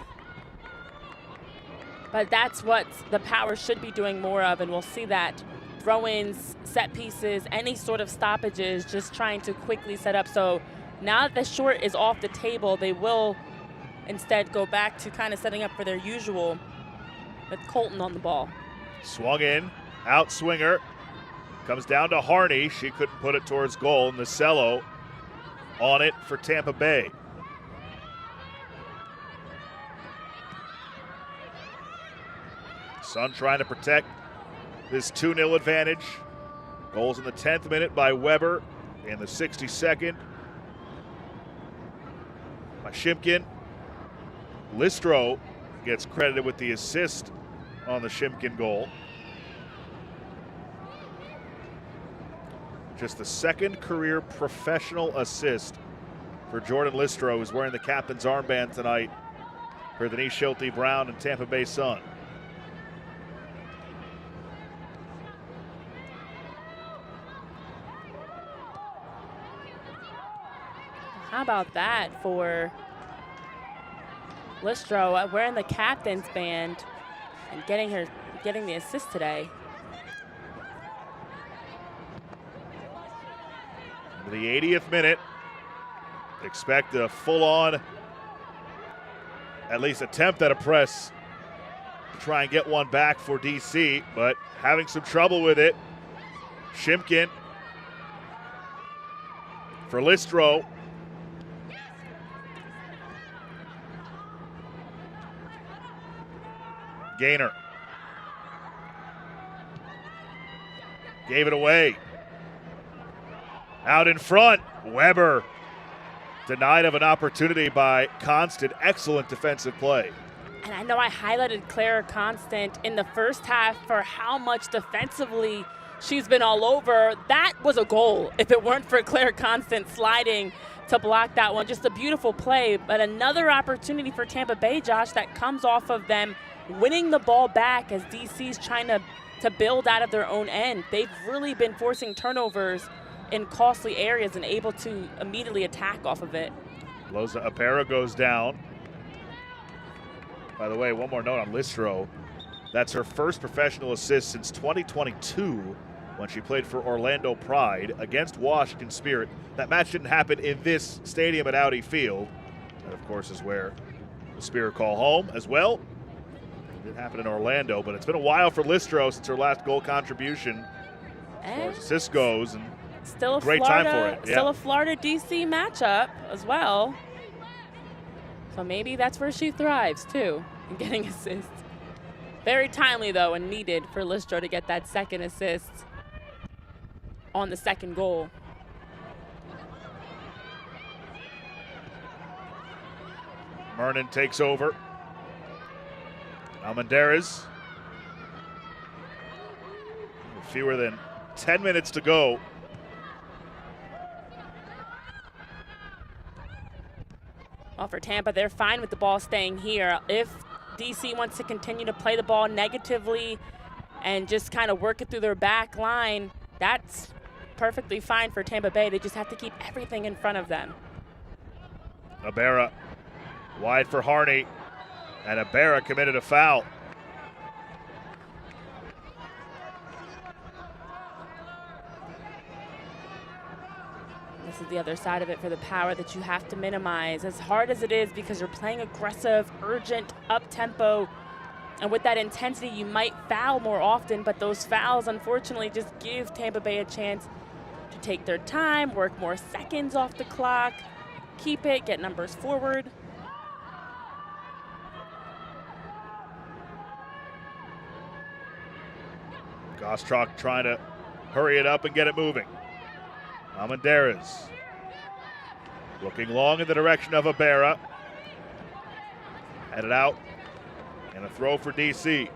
But that's what the Power should be doing more of, and we'll see that throw-ins, set pieces, any sort of stoppages, just trying to quickly set up. So now that the short is off the table, they will instead go back to kind of setting up for their usual with Colton on the ball. Swung in, out swinger. Comes down to Harney. She couldn't put it towards goal. And Nacello on it for Tampa Bay. Sun trying to protect this 2-0 advantage. Goals in the 10th minute by Weber. In the 62nd by Shimkin. Listro gets credited with the assist on the Shimkin goal. Just the second career professional assist for Jordan Listro, who's wearing the captain's armband tonight for Denise Schulte Brown and Tampa Bay Sun. How about that for Listro, wearing the captain's band and getting the assist today. For the 80th minute, expect a full-on, at least attempt at a press to try and get one back for DC, but having some trouble with it. Shimkin for Listro. Gainer gave it away. Out in front, Weber denied of an opportunity by Constant. Excellent defensive play. And I know I highlighted Claire Constant in the first half for how much defensively she's been all over. That was a goal if it weren't for Claire Constant sliding to block that one. Just a beautiful play, but another opportunity for Tampa Bay, Josh, that comes off of them winning the ball back as DC's trying to build out of their own end. They've really been forcing turnovers in costly areas and able to immediately attack off of it. Loza Apera goes down. By the way, one more note on Listro. That's her first professional assist since 2022 when she played for Orlando Pride against Washington Spirit. That match didn't happen in this stadium at Audi Field. That, of course, is where the Spirit call home as well. It did happen in Orlando, but it's been a while for Listro since her last goal contribution. As far as assist goes, and still a great Florida, time for it. Still a Florida DC matchup as well. So maybe that's where she thrives too, in getting assists. Very timely though and needed for Listro to get that second assist on the second goal. Mernon takes over. Almendarez. Fewer than 10 minutes to go. Well, for Tampa, they're fine with the ball staying here. If DC wants to continue to play the ball negatively and just kind of work it through their back line, that's perfectly fine for Tampa Bay. They just have to keep everything in front of them. Abera wide for Harney, and Abera committed a foul. This is the other side of it for the Power that you have to minimize, as hard as it is, because you're playing aggressive, urgent, up-tempo, and with that intensity, you might foul more often, but those fouls, unfortunately, just give Tampa Bay a chance to take their time, work more seconds off the clock, keep it, get numbers forward. Gostrak trying to hurry it up and get it moving. Almendarez looking long in the direction of Abera. Headed out, and a throw for DC.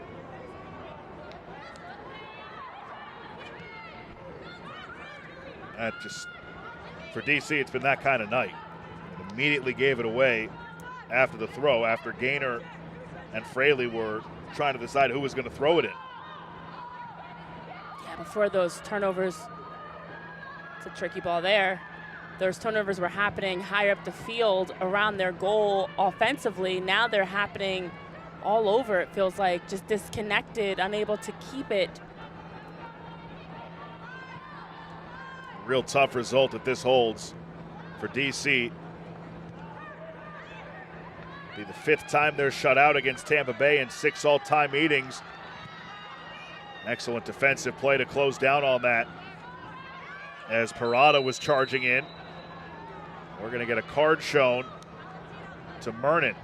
That just, for DC, it's been that kind of night. Immediately gave it away after the throw, after Gaynor and Fraley were trying to decide who was going to throw it in. Yeah, before those turnovers, it's a tricky ball there. Those turnovers were happening higher up the field around their goal offensively. Now they're happening all over, it feels like, just disconnected, unable to keep it Real tough result if this holds for DC. Be the 5th time they're shut out against Tampa Bay in 6 all-time meetings. Excellent defensive play to close down on that as Parada was charging in. We're going to get a card shown to Murnin.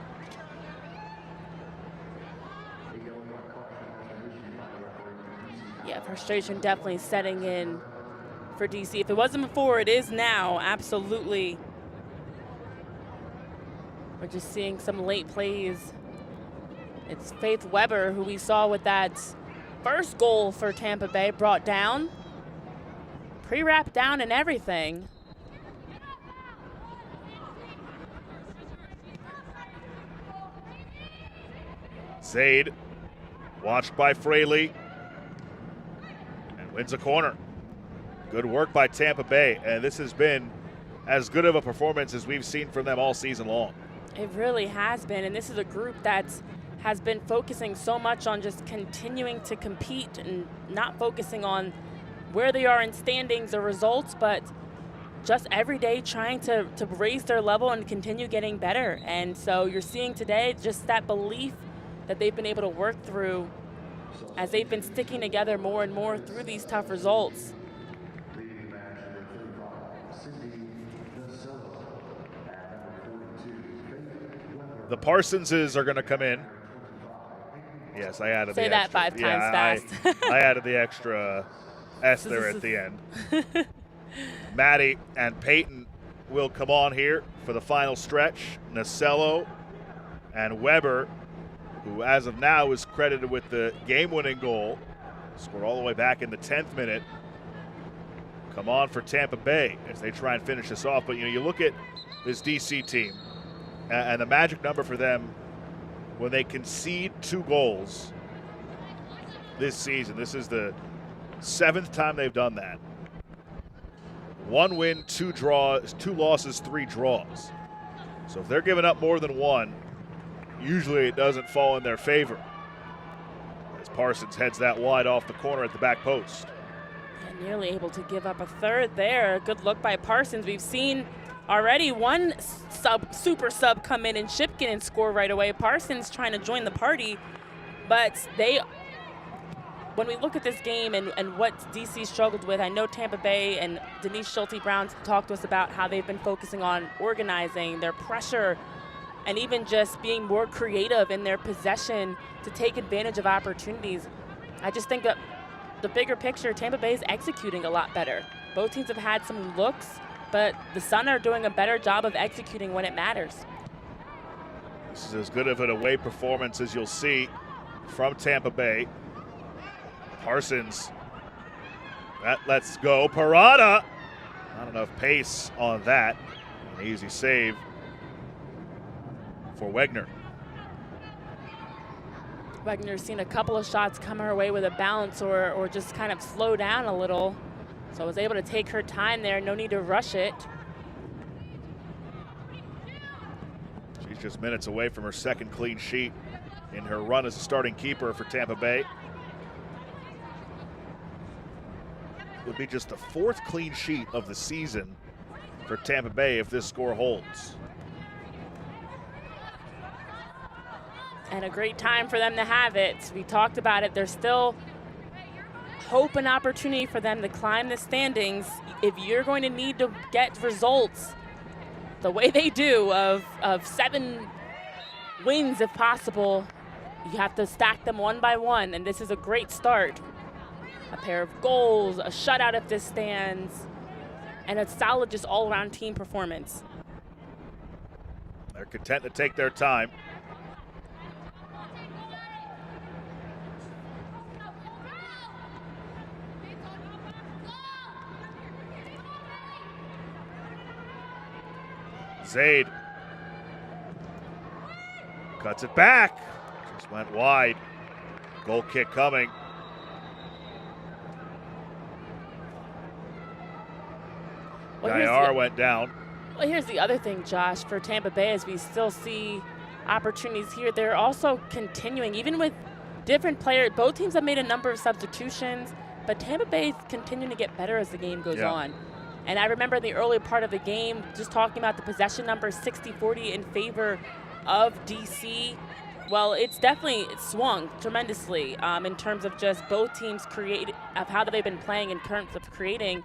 Yeah, frustration definitely setting in for DC. If it wasn't before, it is now, absolutely. We're just seeing some late plays. It's Faith Weber, who we saw with that first goal for Tampa Bay, brought down. Pre-wrapped down and everything. Zaid, watched by Fraley, and wins a corner. Good work by Tampa Bay, and this has been as good of a performance as we've seen from them all season long. It really has been, and this is a group that has been focusing so much on just continuing to compete and not focusing on where they are in standings or results, but just every day trying to raise their level and continue getting better. And so you're seeing today just that belief that they've been able to work through as they've been sticking together more and more through these tough results. The Parsonses are going to come in. Yes, I added Say the that extra. 5 times fast. I added the extra S there at the end. Maddie and Peyton will come on here for the final stretch. Nasello and Weber, who as of now is credited with the game-winning goal, scored all the way back in the 10th minute. Come on for Tampa Bay as they try and finish this off. But you look at this DC team, and the magic number for them when they concede 2 goals this season. This is the 7th time they've done that. 1 win, 2 draws, 2 losses, 3 draws. So if they're giving up more than 1, usually it doesn't fall in their favor. As Parsons heads that wide off the corner at the back post. And nearly able to give up a third there. Good look by Parsons. We've seen already one super sub come in and Shipkin and score right away. Parsons trying to join the party, but when we look at this game and what DC struggled with, I know Tampa Bay and Denise Schulte-Brown talked to us about how they've been focusing on organizing their pressure and even just being more creative in their possession to take advantage of opportunities. I just think that the bigger picture, Tampa Bay is executing a lot better. Both teams have had some looks, but the Sun are doing a better job of executing when it matters. This is as good of an away performance as you'll see from Tampa Bay. Parsons, that lets go. Parada, not enough pace on that. An easy save for Wegner. Wegner's seen a couple of shots come her way with a bounce or just kind of slow down a little. So was able to take her time there, no need to rush it. She's just minutes away from her 2nd clean sheet in her run as a starting keeper for Tampa Bay. Would be just the 4th clean sheet of the season for Tampa Bay if this score holds. And a great time for them to have it. We talked about it. There's still hope and opportunity for them to climb the standings. If you're going to need to get results the way they do of 7 wins if possible, you have to stack them one by one, and this is a great start. A pair of goals, a shutout if this stands, and a solid just all-around team performance. They're content to take their time. Zaid cuts it back, just went wide. Goal kick coming. Gaillard went down. Well, here's the other thing, Josh, for Tampa Bay, as we still see opportunities here. They're also continuing, even with different players. Both teams have made a number of substitutions, but Tampa Bay is continuing to get better as the game goes on. And I remember in the early part of the game, just talking about the possession number 60-40 in favor of DC. Well, it's swung tremendously in terms of just both teams of how they've been playing in terms of creating.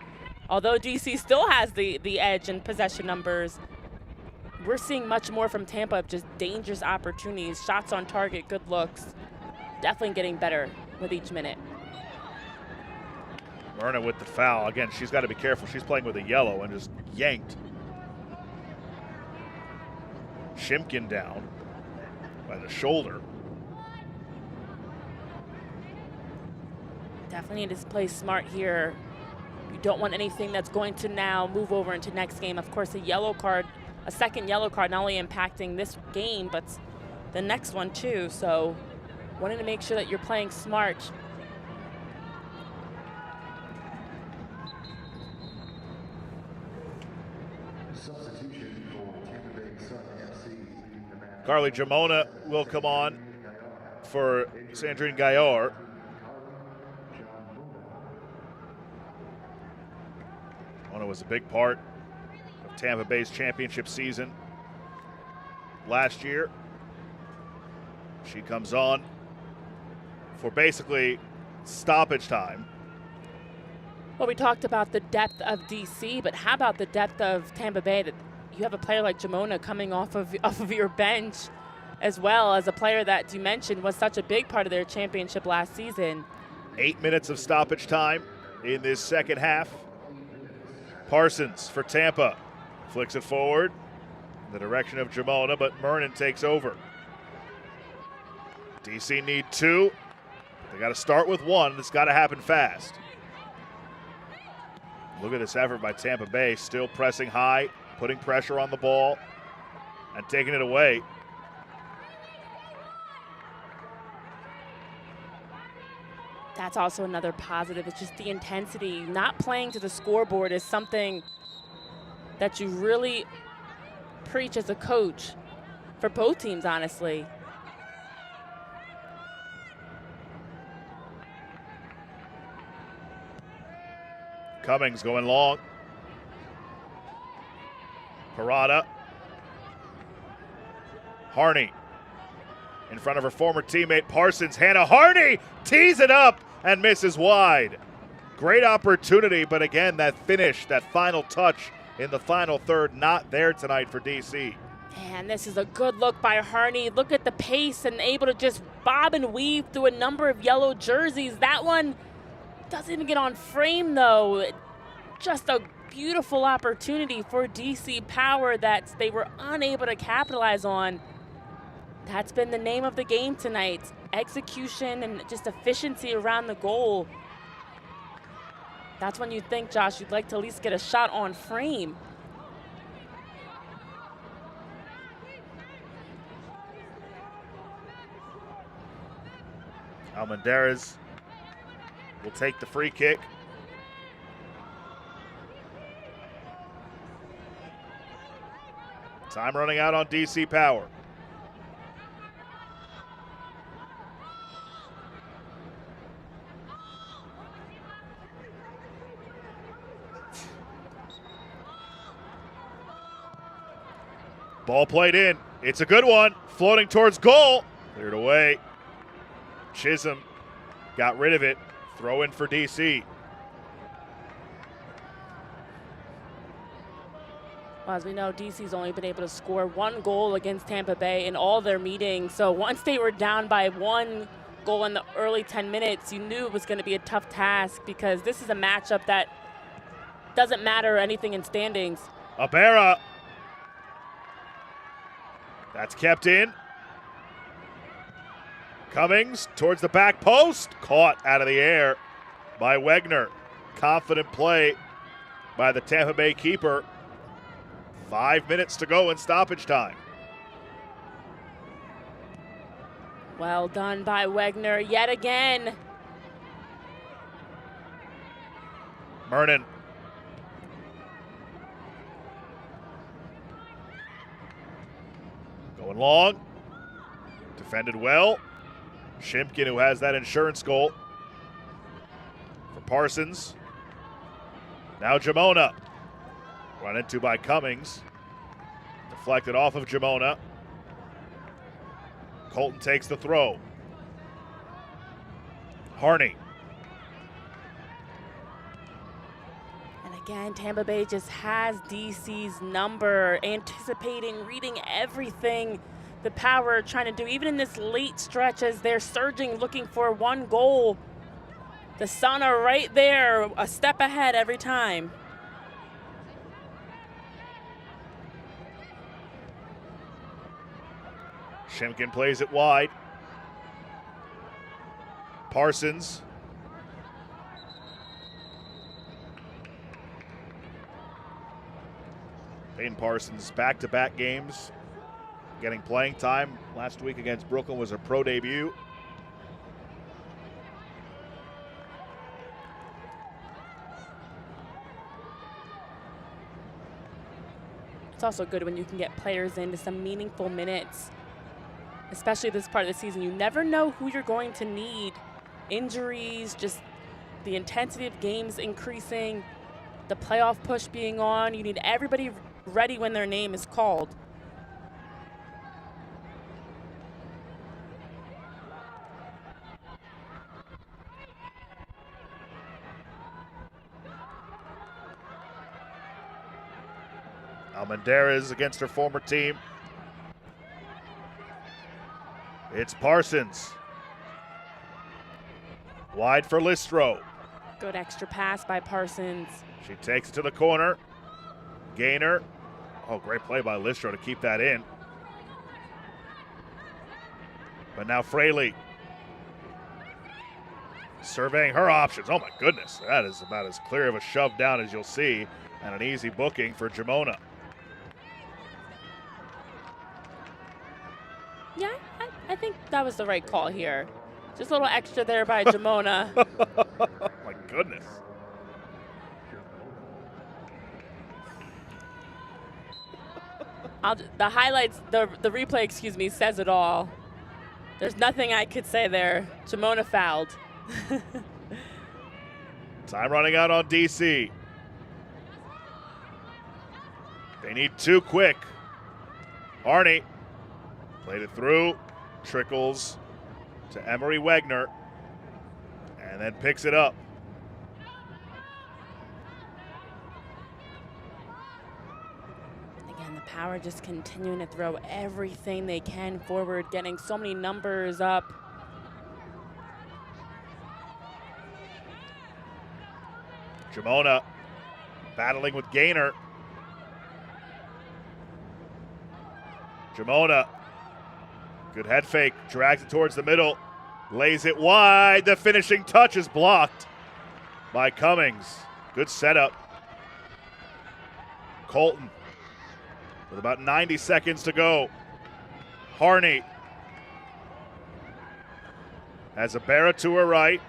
Although DC still has the edge in possession numbers, we're seeing much more from Tampa of just dangerous opportunities, shots on target, good looks. Definitely getting better with each minute. Myrna with the foul. Again, she's got to be careful. She's playing with a yellow and just yanked. Shimkin down by the shoulder. Definitely need to play smart here. You don't want anything that's going to now move over into next game. Of course, a second yellow card not only impacting this game, but the next one too. So wanting to make sure that you're playing smart. Substitution for Tampa Bay Sun FC. Leading the match. Carly Jamona will come on for Sandrine Gaillard. Jamona was a big part of Tampa Bay's championship season last year. She comes on for basically stoppage time. Well, we talked about the depth of DC, but how about the depth of Tampa Bay? That you have a player like Jamona coming off of your bench, as well as a player that you mentioned was such a big part of their championship last season. 8 minutes of stoppage time in this second half. Parsons for Tampa flicks it forward in the direction of Jamona, but Myrnan takes over. DC need 2. They got to start with 1. It's got to happen fast. Look at this effort by Tampa Bay, still pressing high, putting pressure on the ball, and taking it away. That's also another positive. It's just the intensity. Not playing to the scoreboard is something that you really preach as a coach for both teams, honestly. Cummings going long. Parada. Harney in front of her former teammate Parsons. Hannah Harney tees it up and misses wide. Great opportunity, but again, that finish, that final touch in the final third, not there tonight for DC. And this is a good look by Harney. Look at the pace and able to just bob and weave through a number of yellow jerseys. That one doesn't even get on frame, though. Just a beautiful opportunity for DC Power that they were unable to capitalize on. That's been the name of the game tonight. Execution and just efficiency around the goal. That's when you think, Josh, you'd like to at least get a shot on frame. Almendarez will take the free kick. Time running out on DC Power. Ball played in. It's a good one. Floating towards goal. Cleared away. Chisholm got rid of it. Throw in for DC. Well, as we know, DC's only been able to score 1 goal against Tampa Bay in all their meetings. So once they were down by 1 goal in the early 10 minutes, you knew it was going to be a tough task because this is a matchup that doesn't matter anything in standings. Abera. That's kept in. Cummings towards the back post. Caught out of the air by Wegner. Confident play by the Tampa Bay keeper. 5 minutes to go in stoppage time. Well done by Wegner yet again. Myrnan. Going long. Defended well. Shimkin, who has that insurance goal for Parsons. Now Jamona. Run into by Cummings. Deflected off of Jamona. Colton takes the throw. Harney. And again, Tampa Bay just has DC's number, anticipating, reading everything the Power are trying to do, even in this late stretch as they're surging, looking for one goal. The Sun are right there, a step ahead every time. Shimkin plays it wide. Parsons. Peyton Parsons back-to-back games, getting playing time. Last week against Brooklyn was her pro debut. It's also good when you can get players into some meaningful minutes, especially this part of the season. You never know who you're going to need. Injuries, just the intensity of games increasing, the playoff push being on. You need everybody ready when their name is called. Almendarez against her former team. It's Parsons. Wide for Listro. Good extra pass by Parsons. She takes it to the corner. Gainer. Oh, great play by Listro to keep that in. But now Fraley. Surveying her options. Oh my goodness, that is about as clear of a shove down as you'll see, and an easy booking for Jamona. Yeah, I think that was the right call here. Just a little extra there by Jamona. My goodness. The highlights, the replay, excuse me, says it all. There's nothing I could say there. Jamona fouled. Time running out on DC. They need two quick. Harney played it through, trickles to Emery Wegner, and then picks it up. Again, the Power just continuing to throw everything they can forward, getting so many numbers up. Jamona battling with Gainer. Jamona, good head fake, drags it towards the middle, lays it wide. The finishing touch is blocked by Cummings. Good setup. Colton with about 90 seconds to go. Harney has a Barra to her right.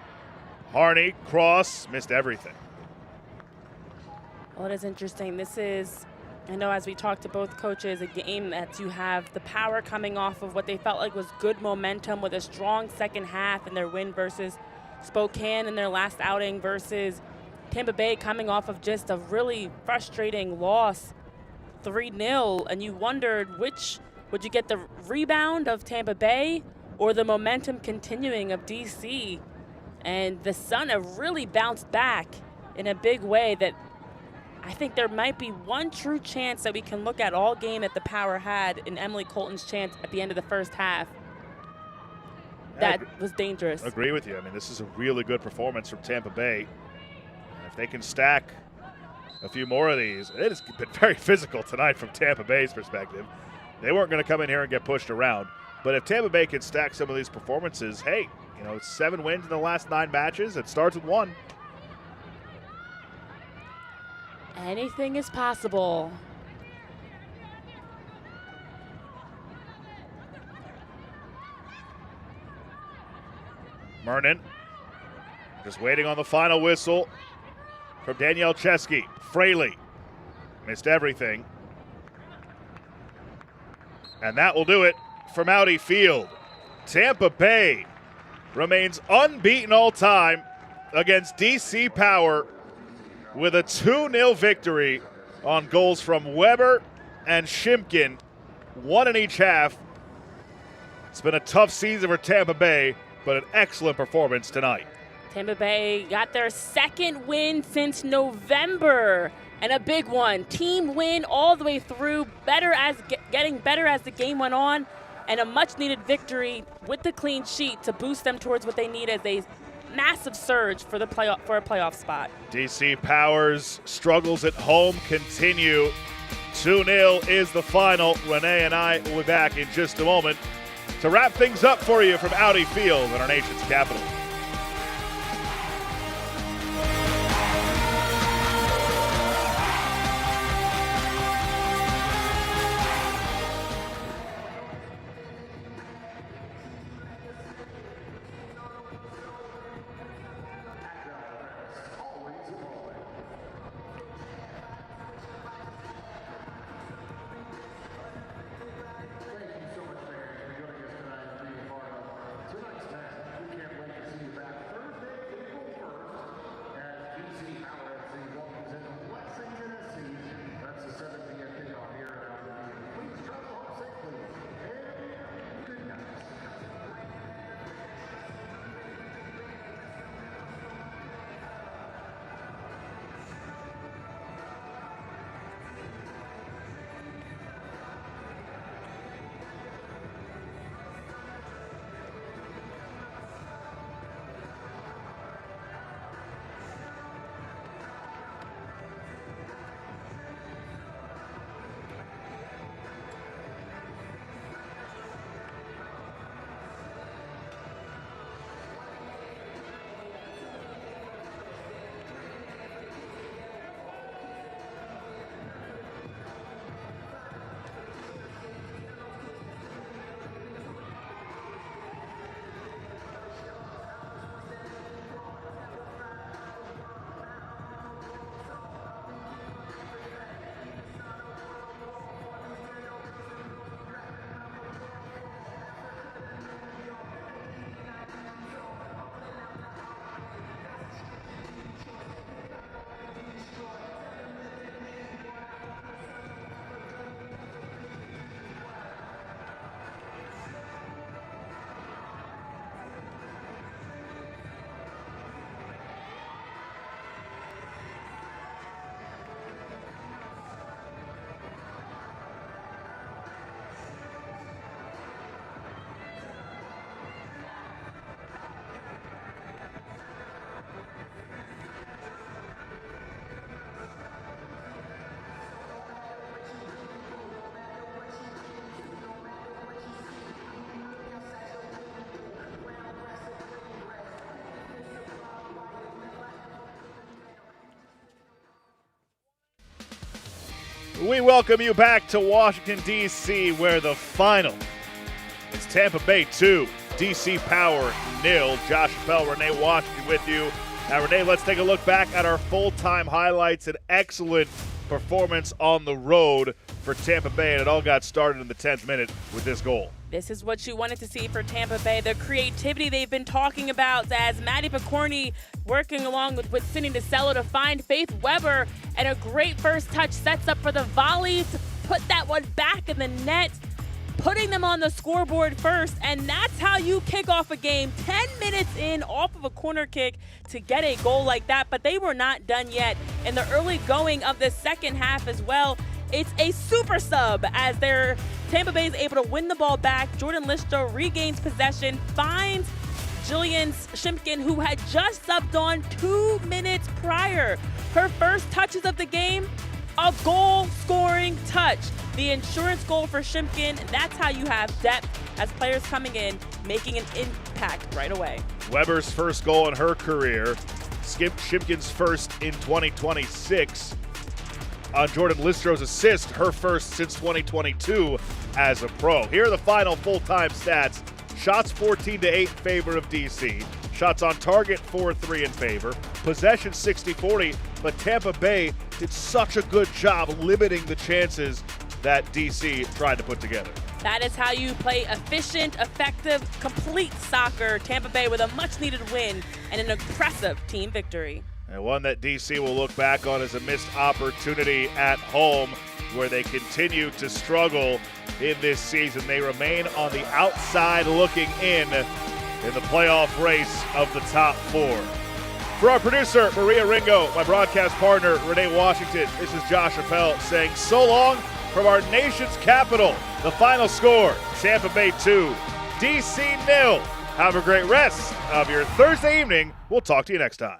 Harney, cross, missed everything. Well, it is interesting. This is, I know as we talked to both coaches, a game that you have the Power coming off of what they felt like was good momentum with a strong second half in their win versus Spokane in their last outing, versus Tampa Bay coming off of just a really frustrating loss, 3-0, and you wondered which would you get, the rebound of Tampa Bay or the momentum continuing of DC. And the Sun have really bounced back in a big way that I think there might be one true chance that we can look at all game that the Power had in Emily Colton's chance at the end of the first half. That was dangerous. Agree with you. I mean, this is a really good performance from Tampa Bay. And if they can stack a few more of these, it has been very physical tonight from Tampa Bay's perspective. They weren't going to come in here and get pushed around. But if Tampa Bay can stack some of these performances, hey, you know, it's 7 wins in the last 9 matches. It starts with 1. Anything is possible. Mernon just waiting on the final whistle from Danielle Chesky. Fraley missed everything. And that will do it from Audi Field. Tampa Bay remains unbeaten all time against DC Power with a 2-0 victory on goals from Weber and Shimkin, one in each half. It's been a tough season for Tampa Bay, but an excellent performance tonight. Tampa Bay got their second win since November, and a big one. Team win all the way through, getting better as the game went on, and a much-needed victory with the clean sheet to boost them towards what they need as a massive surge for a playoff spot. DC Powers' struggles at home continue. 2-0 is the final. Renee and I will be back in just a moment to wrap things up for you from Audi Field in our nation's capital. We welcome you back to Washington, D.C., where the final is Tampa Bay 2, DC Power 0. Josh Appel, Renee Washington with you. Now, Renee, let's take a look back at our full-time highlights. An excellent performance on the road for Tampa Bay, and it all got started in the 10th minute with this goal. This is what you wanted to see for Tampa Bay, the creativity they've been talking about as Maddie Picorni working along with Cindy DeCello to find Faith Weber, and a great first touch sets up for the volley to put that one back in the net, putting them on the scoreboard first, and that's how you kick off a game 10 minutes in off of a corner kick to get a goal like that. But they were not done yet. In the early going of the second half as well, it's a super sub as Tampa Bay is able to win the ball back. Jordan Listro regains possession, finds Jillian Shimkin, who had just subbed on 2 minutes prior. Her first touches of the game, a goal-scoring touch. The insurance goal for Shimkin, that's how you have depth as players coming in, making an impact right away. Weber's first goal in her career, Shimkin's first in 2026. Jordan Listro's assist, her first since 2022 as a pro. Here are the final full-time stats. Shots 14-8 in favor of DC. Shots on target 4-3 in favor. Possession 60-40, but Tampa Bay did such a good job limiting the chances that DC tried to put together. That is how you play efficient, effective, complete soccer. Tampa Bay with a much-needed win and an impressive team victory. And one that DC will look back on as a missed opportunity at home, where they continue to struggle in this season. They remain on the outside looking in the playoff race of the top four. For our producer, Maria Ringo, my broadcast partner, Renee Washington, this is Josh Appel saying so long from our nation's capital. The final score, Tampa Bay 2, DC 0. Have a great rest of your Thursday evening. We'll talk to you next time.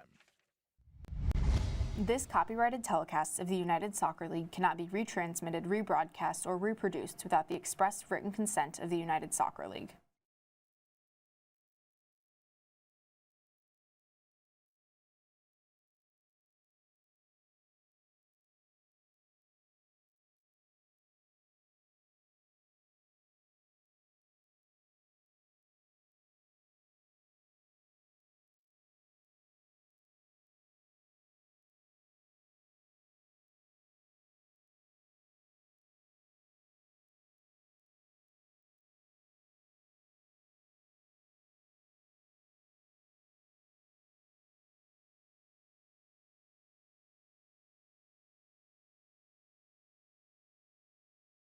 This copyrighted telecast of the United Soccer League cannot be retransmitted, rebroadcast, or reproduced without the express written consent of the United Soccer League.